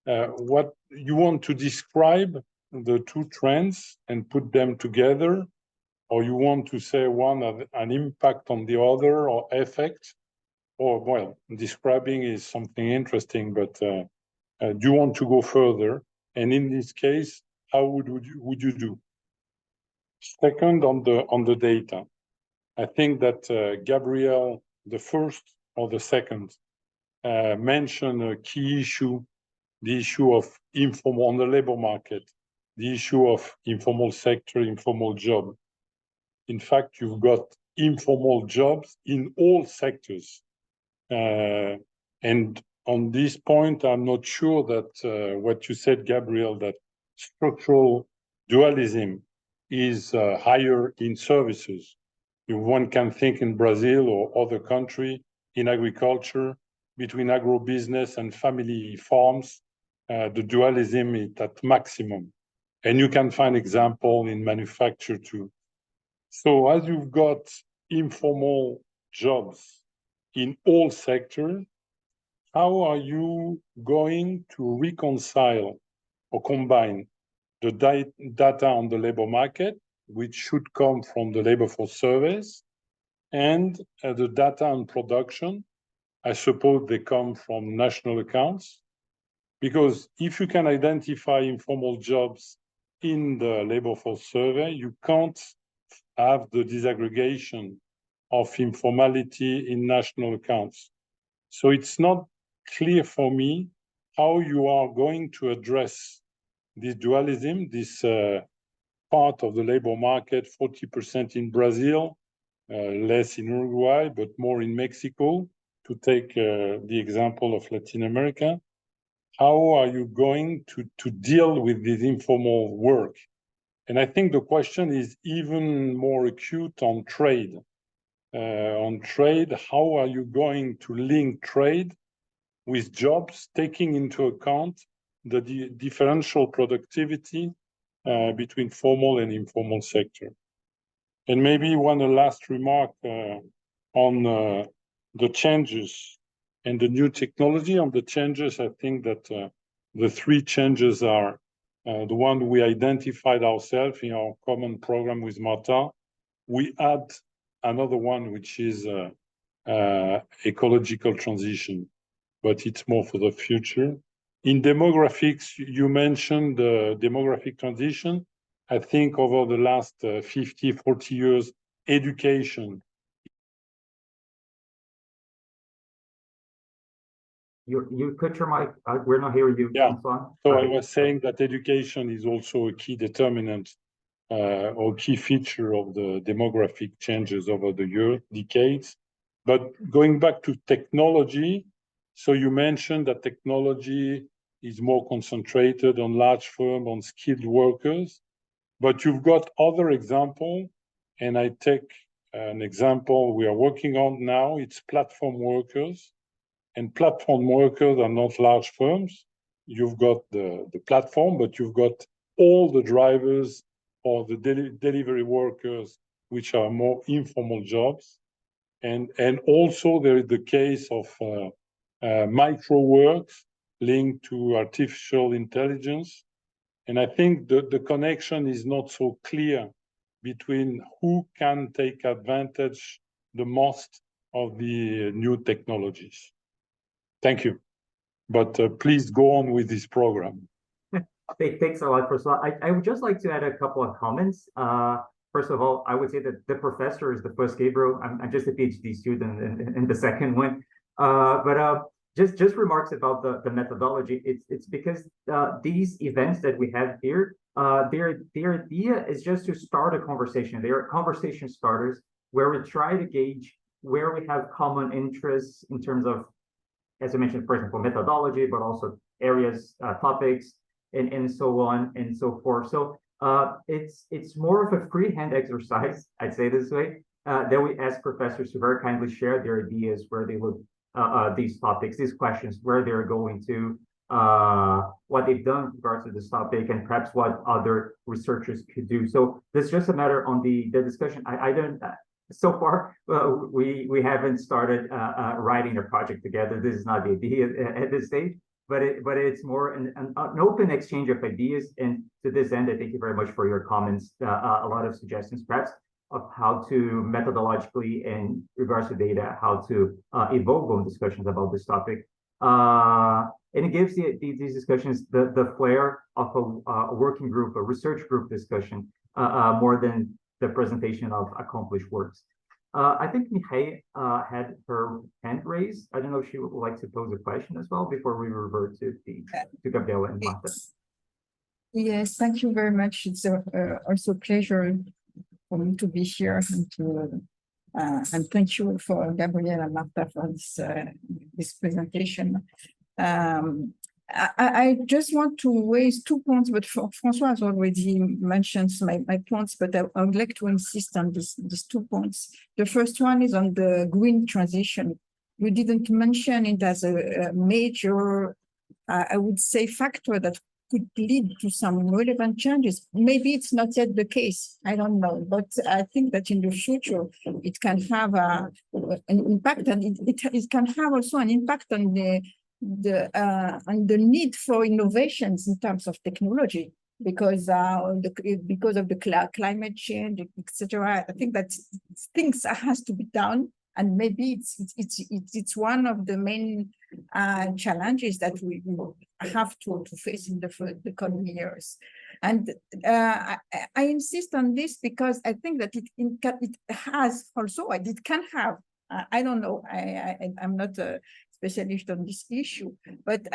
E: What you want to describe the two trends and put them together, or you want to say one have an impact on the other or effect, or well, describing is something interesting, but do you want to go further? And in this case, how would you do? Second, on the data, I think that Gabriel, the first or the second, mentioned a key issue, the issue of informal on the labor market, the issue of informal sector, informal job. In fact, you've got informal jobs in all sectors. And on this point, I'm not sure that what you said, Gabriel, that structural dualism is higher in services. One can think in Brazil or other country in agriculture, between agribusiness and family farms, the dualism is at maximum. And you can find example in manufacture too. So as you've got informal jobs in all sectors, how are you going to reconcile or combine the data on the labor market, which should come from the labor force surveys, and the data on production? I suppose they come from national accounts, because if you can identify informal jobs in the labor force survey, you can't have the disaggregation of informality in national accounts. So it's not clear for me how you are going to address this dualism, this part of the labor market, 40% in Brazil, less in Uruguay, but more in Mexico, to take the example of Latin America. How are you going to deal with this informal work? And I think the question is even more acute on trade. On trade, how are you going to link trade with jobs, taking into account the differential productivity between formal and informal sector? And maybe one last remark on the changes and the new technology. On the changes, I think that the three changes are the one we identified ourselves in our common program with Marta. We add another one, which is ecological transition, but it's more for the future. In demographics, you mentioned the demographic transition. I think over the last 50, 40 years, education.
A: You cut your mic. We're not hearing you.
E: Yeah. So I was saying that education is also a key determinant or key feature of the demographic changes over the decades. But going back to technology, so you mentioned that technology is more concentrated on large firms, on skilled workers, but you've got other examples, and I take an example we are working on now, it's platform workers. And platform workers are not large firms. You've got the platform, but you've got all the drivers or the delivery workers, which are more informal jobs. And also there is the case of micro works linked to artificial intelligence. And I think the connection is not so clear between who can take advantage the most of the new technologies. Thank you. But please go on with this program.
A: Thanks a lot, Priscilla. I would just like to add a couple of comments. First of all, I would say that the professor is the first Gabriel. I'm just a PhD student in the second one. Just remarks about the methodology. It's because these events that we have here, their idea is just to start a conversation. They are conversation starters where we try to gauge where we have common interests in terms of, as I mentioned, for example, methodology, but also areas, topics, and so on and so forth. So it's more of a freehand exercise, I'd say this way, that we ask professors to very kindly share their ideas, where they look these topics, these questions, where they're going to. what they've done with regards to this topic and perhaps what other researchers could do. So this is just a matter on the discussion. I don't, so far, we haven't started writing a project together. This is not the idea at this stage, but it's more an open exchange of ideas. And to this end, I thank you very much for your comments. A lot of suggestions, perhaps, of how to methodologically, in regards to data, how to evolve on discussions about this topic. And it gives these discussions the flair of a working group, a research group discussion, more than the presentation of accomplished works. I think Mihai had her hand raised. I don't know if she would like to pose a question as well before we revert to Gabriel and Marta.
F: Yes, thank you very much. It's also a pleasure for me to be here and thank you for Gabriel and Marta for this presentation. I just want to raise 2 points, but François has already mentioned my points, but I would like to insist on these 2 points. The first one is on the green transition. You didn't mention it as a major, I would say, factor that could lead to some relevant changes. Maybe it's not yet the case, I don't know, but I think that in the future, it can have an impact, and it can have also an impact on the need for innovations in terms of technology, because of the climate change, etc. I think that things has to be done, and maybe it's one of the main challenges that we have to face in the coming years. And I insist on this because I think that it has also, it can have, I don't know, I'm not a specialist on this issue, but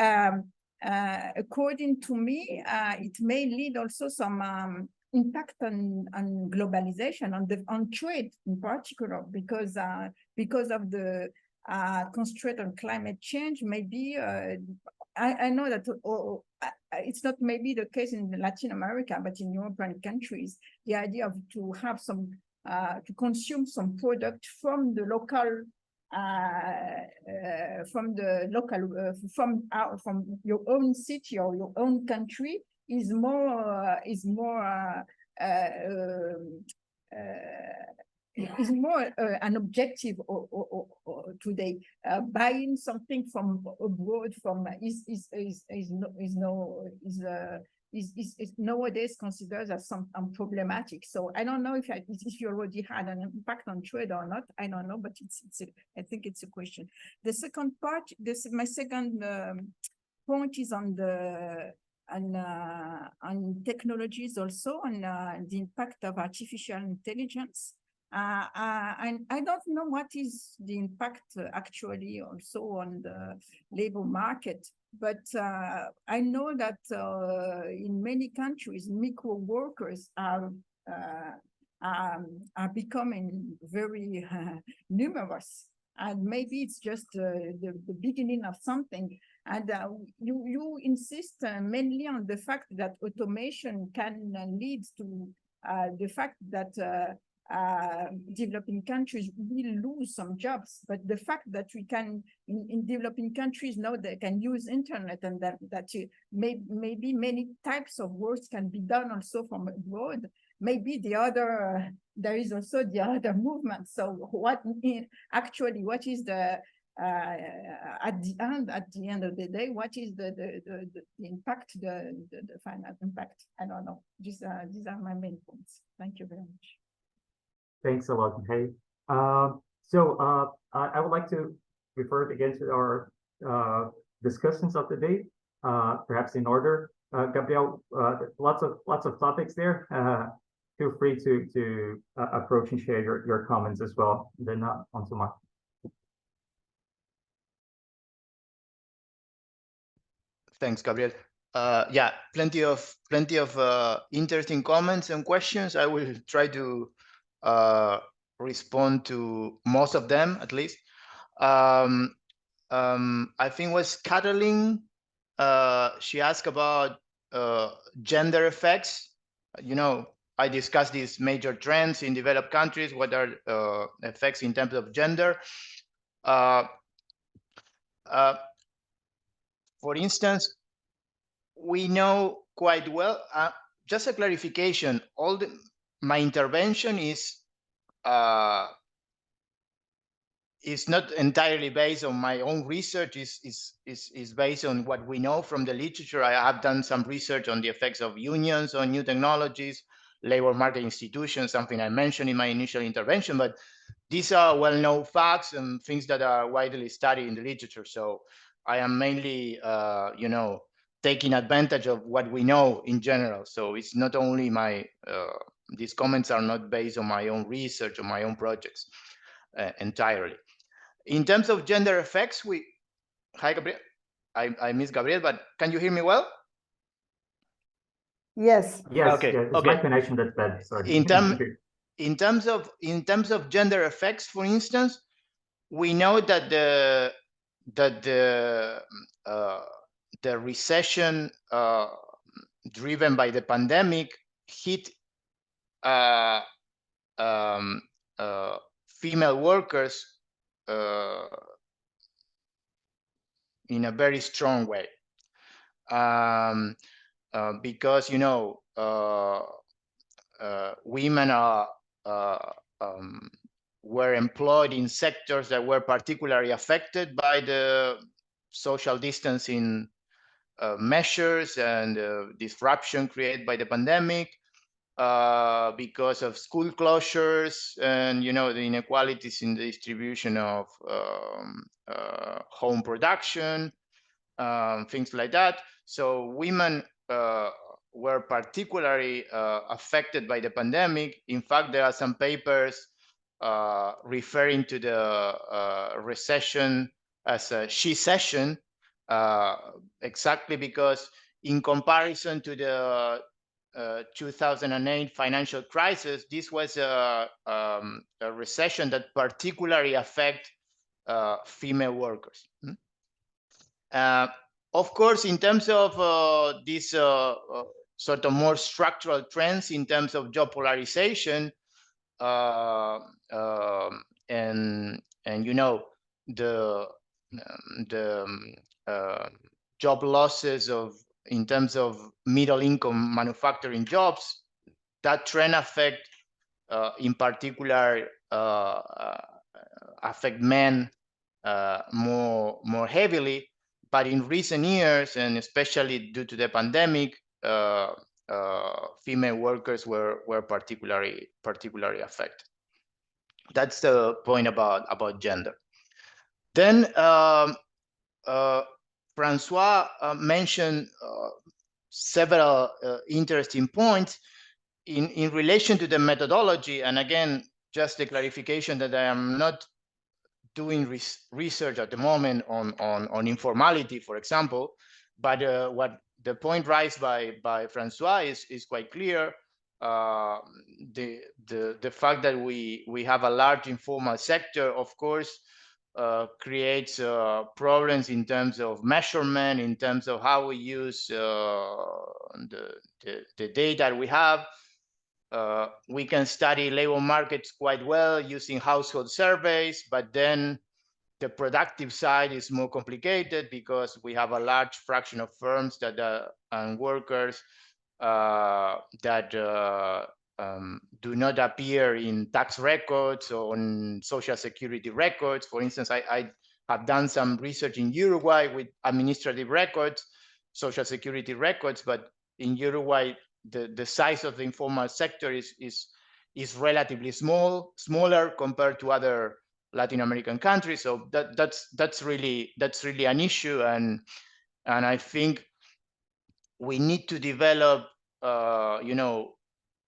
F: according to me, it may lead also some impact on globalization, on trade in particular, because of the constraint on climate change. Maybe I know that it's not maybe the case in Latin America, but in European countries, the idea of to have some to consume some product from the local. From your own city or your own country is more an objective today. Buying something from abroad is nowadays considered as some problematic. So I don't know if you already had an impact on trade or not. I don't know, but I think it's a question. The second part, my second point is on technologies, also on the impact of artificial intelligence. And I don't know what is the impact actually also on the labor market, but I know that in many countries, micro workers are becoming very numerous, and maybe it's just the beginning of something. And you insist mainly on the fact that automation can lead to the fact that developing countries will lose some jobs, but the fact that we can in developing countries now they can use internet, and that maybe many types of works can be done also from abroad. Maybe there is also the other movement. So what is the at the end of the day, what is the impact, the final impact? I don't know. These are my main points. Thank you very much.
A: Thanks a lot, Mihai. So I would like to refer again to our discussions of the day, perhaps in order. Gabriel, lots of topics there. Feel free to approach and share your comments as well. Then on to Marta.
B: Thanks, Gabriel. Yeah, plenty of interesting comments and questions. I will try to respond to most of them, at least. I think it was Catalin. She asked about gender effects. You know, I discussed these major trends in developed countries. What are effects in terms of gender? For instance, we know quite well. Just a clarification, my intervention is not entirely based on my own research, is based on what we know from the literature. I have done some research on the effects of unions on new technologies, labor market institutions, something I mentioned in my initial intervention, but these are well-known facts and things that are widely studied in the literature. So I am mainly, taking advantage of what we know in general. So it's not only these comments are not based on my own research or my own projects entirely. In terms of gender effects, hi, Gabriel. I miss Gabriel, but can you hear me well?
C: Yes.
A: Yes,
B: Okay.
A: yeah, it's
B: Okay.
A: my connection that's bad, sorry.
B: In terms of gender effects, for instance, we know that the recession driven by the pandemic hit female workers in a very strong way, because women were employed in sectors that were particularly affected by the social distancing measures and disruption created by the pandemic, because of school closures and the inequalities in the distribution of home production, things like that. So women were particularly affected by the pandemic. In fact, there are some papers referring to the recession as a she-cession, exactly because in comparison to the 2008 financial crisis, this was a recession that particularly affected female workers. Of course, in terms of these sort of more structural trends in terms of job polarization, and the job losses in terms of middle income manufacturing jobs, that trend affect in particular affect men more heavily. But in recent years, and especially due to the pandemic, female workers were particularly affected. That's the point about gender. Then Francois mentioned several interesting points in relation to the methodology. And again, just a clarification that I am not doing research at the moment on informality, for example, but what the point raised by Francois is quite clear. The fact that we have a large informal sector, of course, creates problems in terms of measurement, in terms of how we use the data we have. We can study labor markets quite well using household surveys, but then the productive side is more complicated because we have a large fraction of firms that and workers that do not appear in tax records or on social security records. For instance, I have done some research in Uruguay with administrative records, social security records, but in Uruguay, the size of the informal sector is relatively smaller compared to other Latin American countries. So that's really an issue, and I think we need to develop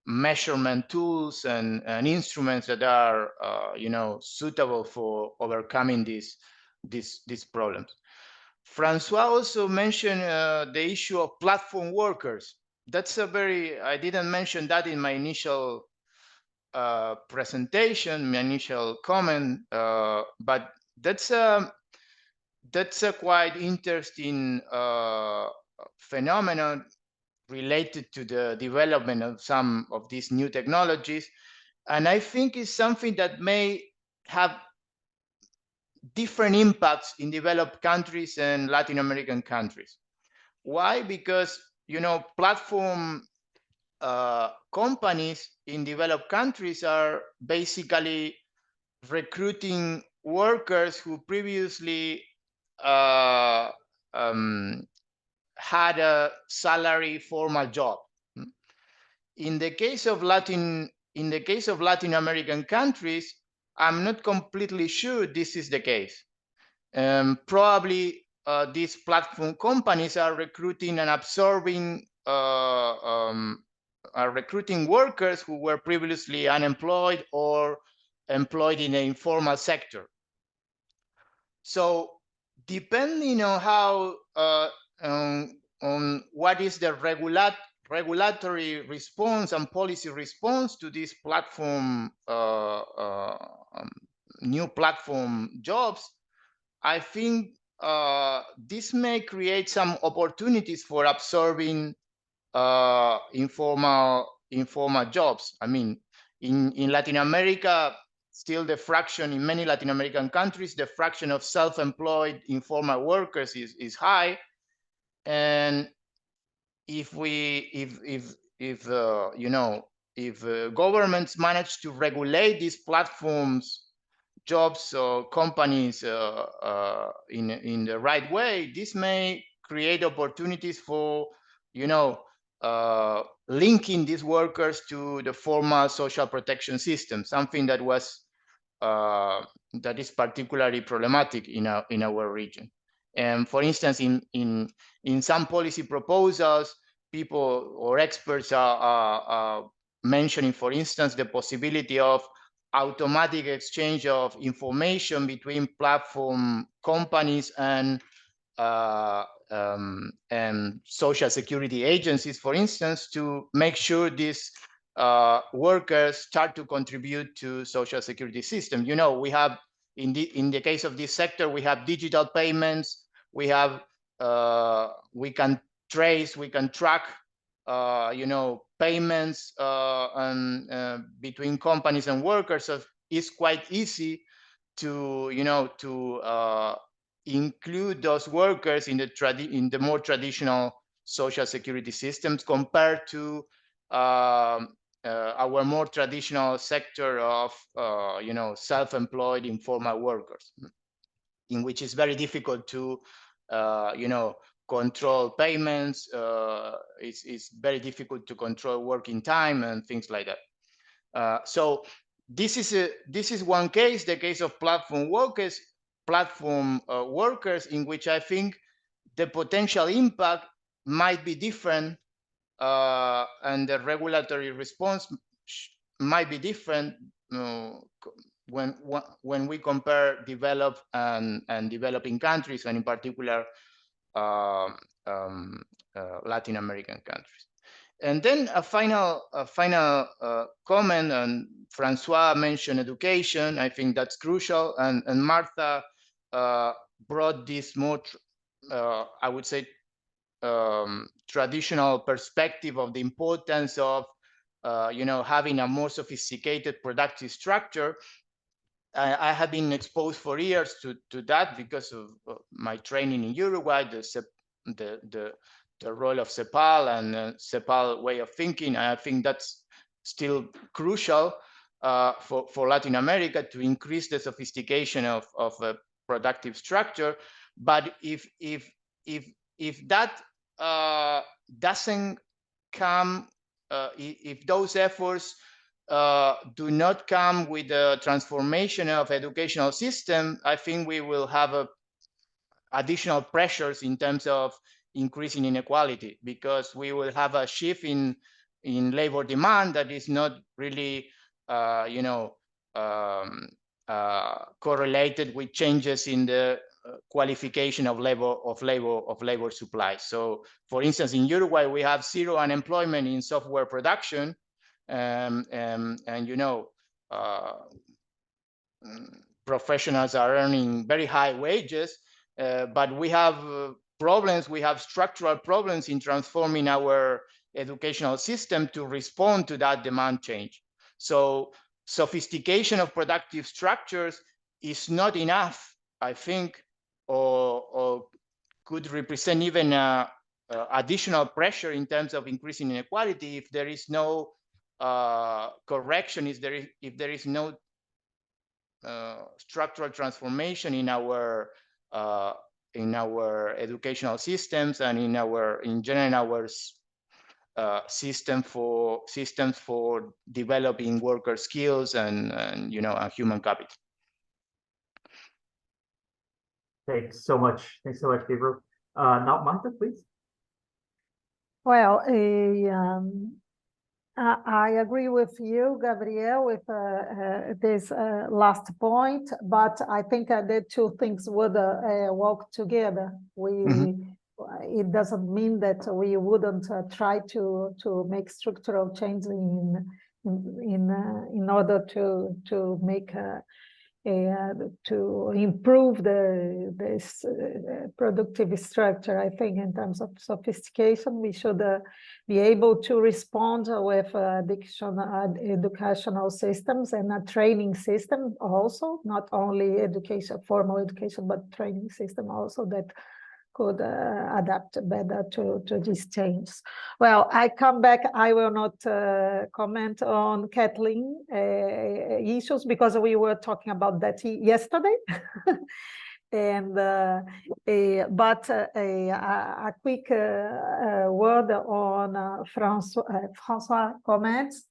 B: measurement tools and instruments that are suitable for overcoming these problems. Francois also mentioned the issue of platform workers. That's I didn't mention that in my initial presentation, my initial comment, but that's a quite interesting phenomenon related to the development of some of these new technologies. And I think it's something that may have different impacts in developed countries and Latin American countries. Why? Because, you know, platform companies in developed countries are basically recruiting workers who previously had a salary formal job. In the case of Latin American countries, I'm not completely sure this is the case. Probably these platform companies are recruiting and absorbing, are recruiting workers who were previously unemployed or employed in the informal sector. So depending on how, on what is the regulatory response and policy response to these platform, new platform jobs, I think this may create some opportunities for absorbing informal jobs. I mean, in Latin America, still the fraction in many Latin American countries, the fraction of self-employed informal workers is high, and if governments manage to regulate these platforms jobs or companies in the right way, this may create opportunities for, linking these workers to the formal social protection system, something that was that is particularly problematic in our region. And for instance, in some policy proposals, people or experts are mentioning, for instance, the possibility of automatic exchange of information between platform companies and social security agencies, for instance, to make sure these workers start to contribute to social security system. You know, we have in the case of this sector, we have digital payments. We have we can trace, we can track, payments and between companies and workers. So it's quite easy to include those workers in the more traditional social security systems compared to our more traditional sector of self-employed informal workers, in which it's very difficult to control payments. It's very difficult to control working time and things like that. So this is one case, the case of platform workers, in which I think the potential impact might be different, and the regulatory response might be different when we compare developed and developing countries, and in particular Latin American countries. And then a final comment, and Francois mentioned education. I think that's crucial, and Marta brought this more, I would say, traditional perspective of the importance of having a more sophisticated productive structure. I have been exposed for years to that because of my training in Uruguay, the role of CEPAL and CEPAL way of thinking. I think that's still crucial for Latin America to increase the sophistication of a productive structure. But if that doesn't come, if those efforts do not come with the transformation of educational system, I think we will have additional pressures in terms of increasing inequality, because we will have a shift in labor demand that is not really correlated with changes in the qualification of labor supply. So, for instance, in Uruguay, we have zero unemployment in software production, and professionals are earning very high wages, but we have problems. We have structural problems in transforming our educational system to respond to that demand change. So, sophistication of productive structures is not enough, I think, or could represent even a additional pressure in terms of increasing inequality if there is no correction, if there is no structural transformation in our educational systems and in general our systems for developing worker skills and human capital.
A: Thanks so much, Gabriel. Now, Marta, please.
C: Well, I agree with you, Gabriel, with this last point, but I think the two things would work together. It doesn't mean that we wouldn't try to make structural change in order to make to improve this productive structure. I think in terms of sophistication, we should be able to respond with educational systems and a training system also, not only formal education, but training system also that could adapt better to these changes. Well, I come back, I will not comment on Kathleen issues because we were talking about that yesterday. And but a quick word on Francois' comments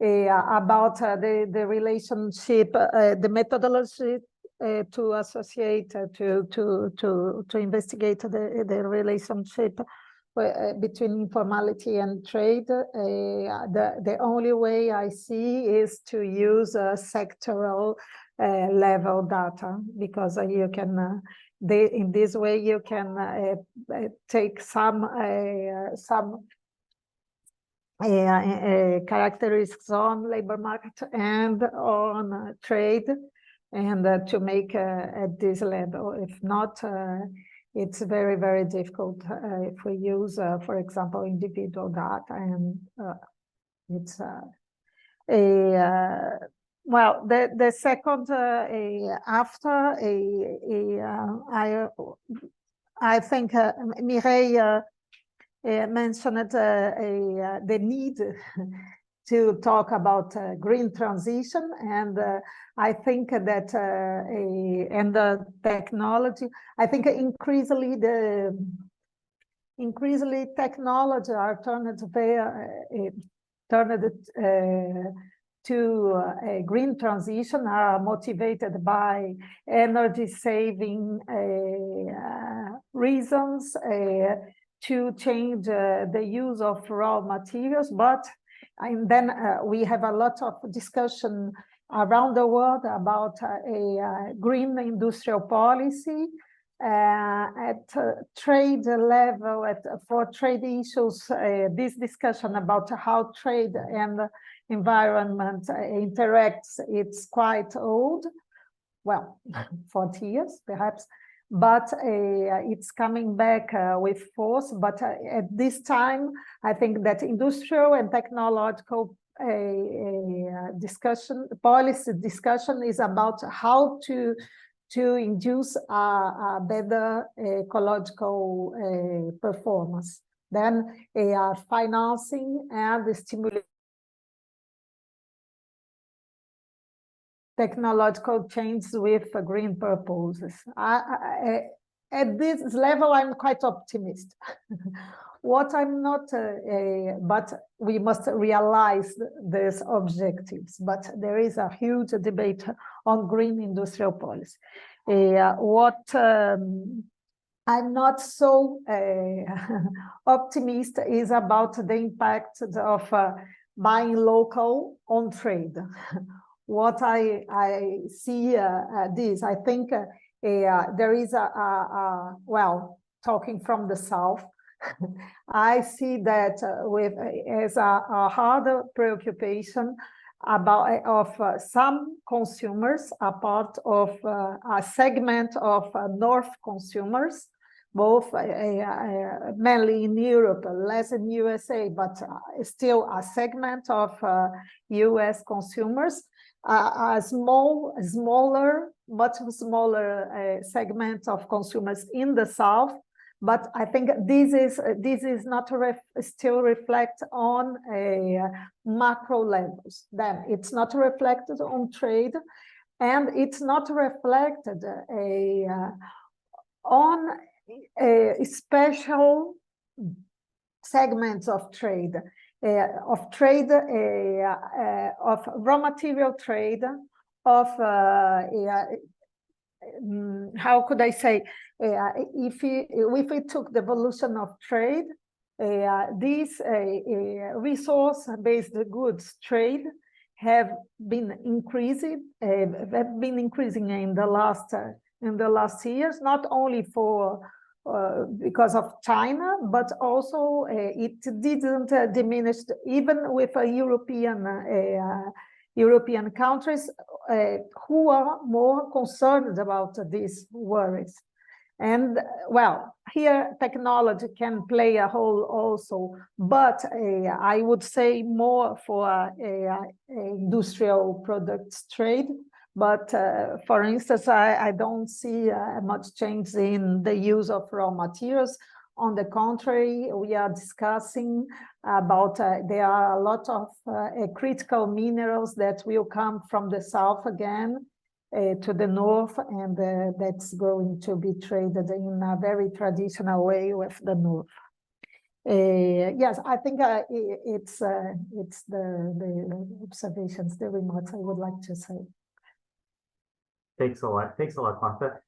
C: about the relationship, the methodology to associate, to investigate the relationship between informality and trade. The only way I see is to use sectoral level data, because you can in this way you can take some characteristics on labor market and on trade, and to make at this level. If not, it's very, very difficult if we use, for example, individual data, and it's well, the second after I think Mireille mentioned the need to talk about green transition, and I think that and the technology. I think increasingly technology are turned to a green transition, are motivated by energy saving reasons, to change the use of raw materials, and then we have a lot of discussion around the world about a green industrial policy at trade level, for trade issues. This discussion about how trade and environment interacts, it's quite old, well, 40 years perhaps, but it's coming back with force. But at this time, I think that industrial and technological policy discussion is about how to induce a better ecological performance. Then financing and the stimulation technological change with green purposes. At this level, I'm quite optimistic. What I'm not, but we must realize these objectives. But there is a huge debate on green industrial policy. What I'm not so optimistic is about the impact of buying local on trade. What I see this, I think there is well, talking from the South, I see that as a harder preoccupation of some consumers, a part of a segment of North consumers, both mainly in Europe, less in USA, but still a segment of US consumers. A much smaller segment of consumers in the South But I think this is not still reflect on a macro levels. Then it's not reflected on trade, and it's not reflected on special segments of trade, of raw material trade, of how could I say, if we took the evolution of trade, these resource-based goods trade have been increasing in the last years, not only because of China, but also it didn't diminish even with European countries who are more concerned about these worries. And well, here technology can play a role also, but I would say more for industrial products trade. But for instance, I don't see much change in the use of raw materials. On the contrary, we are discussing about there are a lot of critical minerals that will come from the south again to the north, and that's going to be traded in a very traditional way with the north. Yes, I think it's the observations, the remarks I would like to say.
A: Thanks a lot, Marta.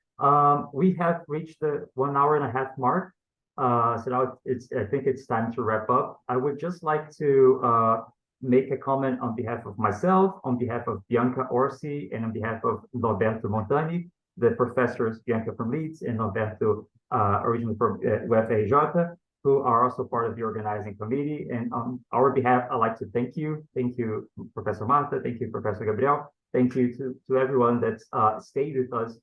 A: We have reached the 1 hour and a half mark. So now I think it's time to wrap up. I would just like to make a comment on behalf of myself, on behalf of Bianca Orsi, and on behalf of Norberto Montani, the professors, Bianca from Leeds and Norberto originally from UFRJ, who are also part of the organizing committee. And on our behalf, I'd like to thank you. Thank you, Professor Marta. Thank you, Professor Gabriel. Thank you to everyone that stayed with us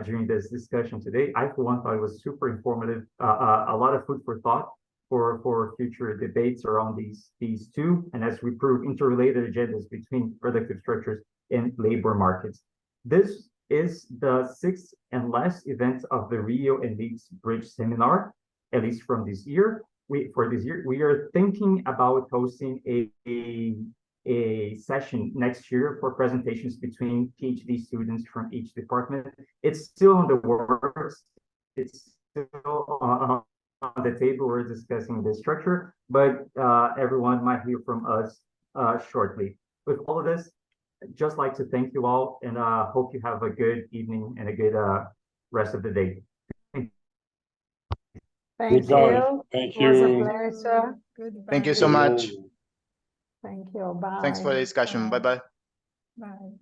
A: during this discussion today. I, for one, thought it was super informative, a lot of food for thought for future debates around these two, and as we prove, interrelated agendas between productive structures and labor markets. This is the 6th and last event of the Rio and Leeds Bridge Seminar, at least from this year. For this year, we are thinking about hosting a session next year for presentations between PhD students from each department. It's still on the works. It's still on the table. We're discussing the structure, but everyone might hear from us shortly. With all of this, just like to thank you all, and hope you have a good evening and a good rest of the day.
C: Thank you.
E: Thank
C: It was a
E: you.
C: pleasure.
F: Goodbye.
B: Thank you so much.
C: Thank you. Bye.
B: Thanks for the discussion. Bye-bye.
F: Bye.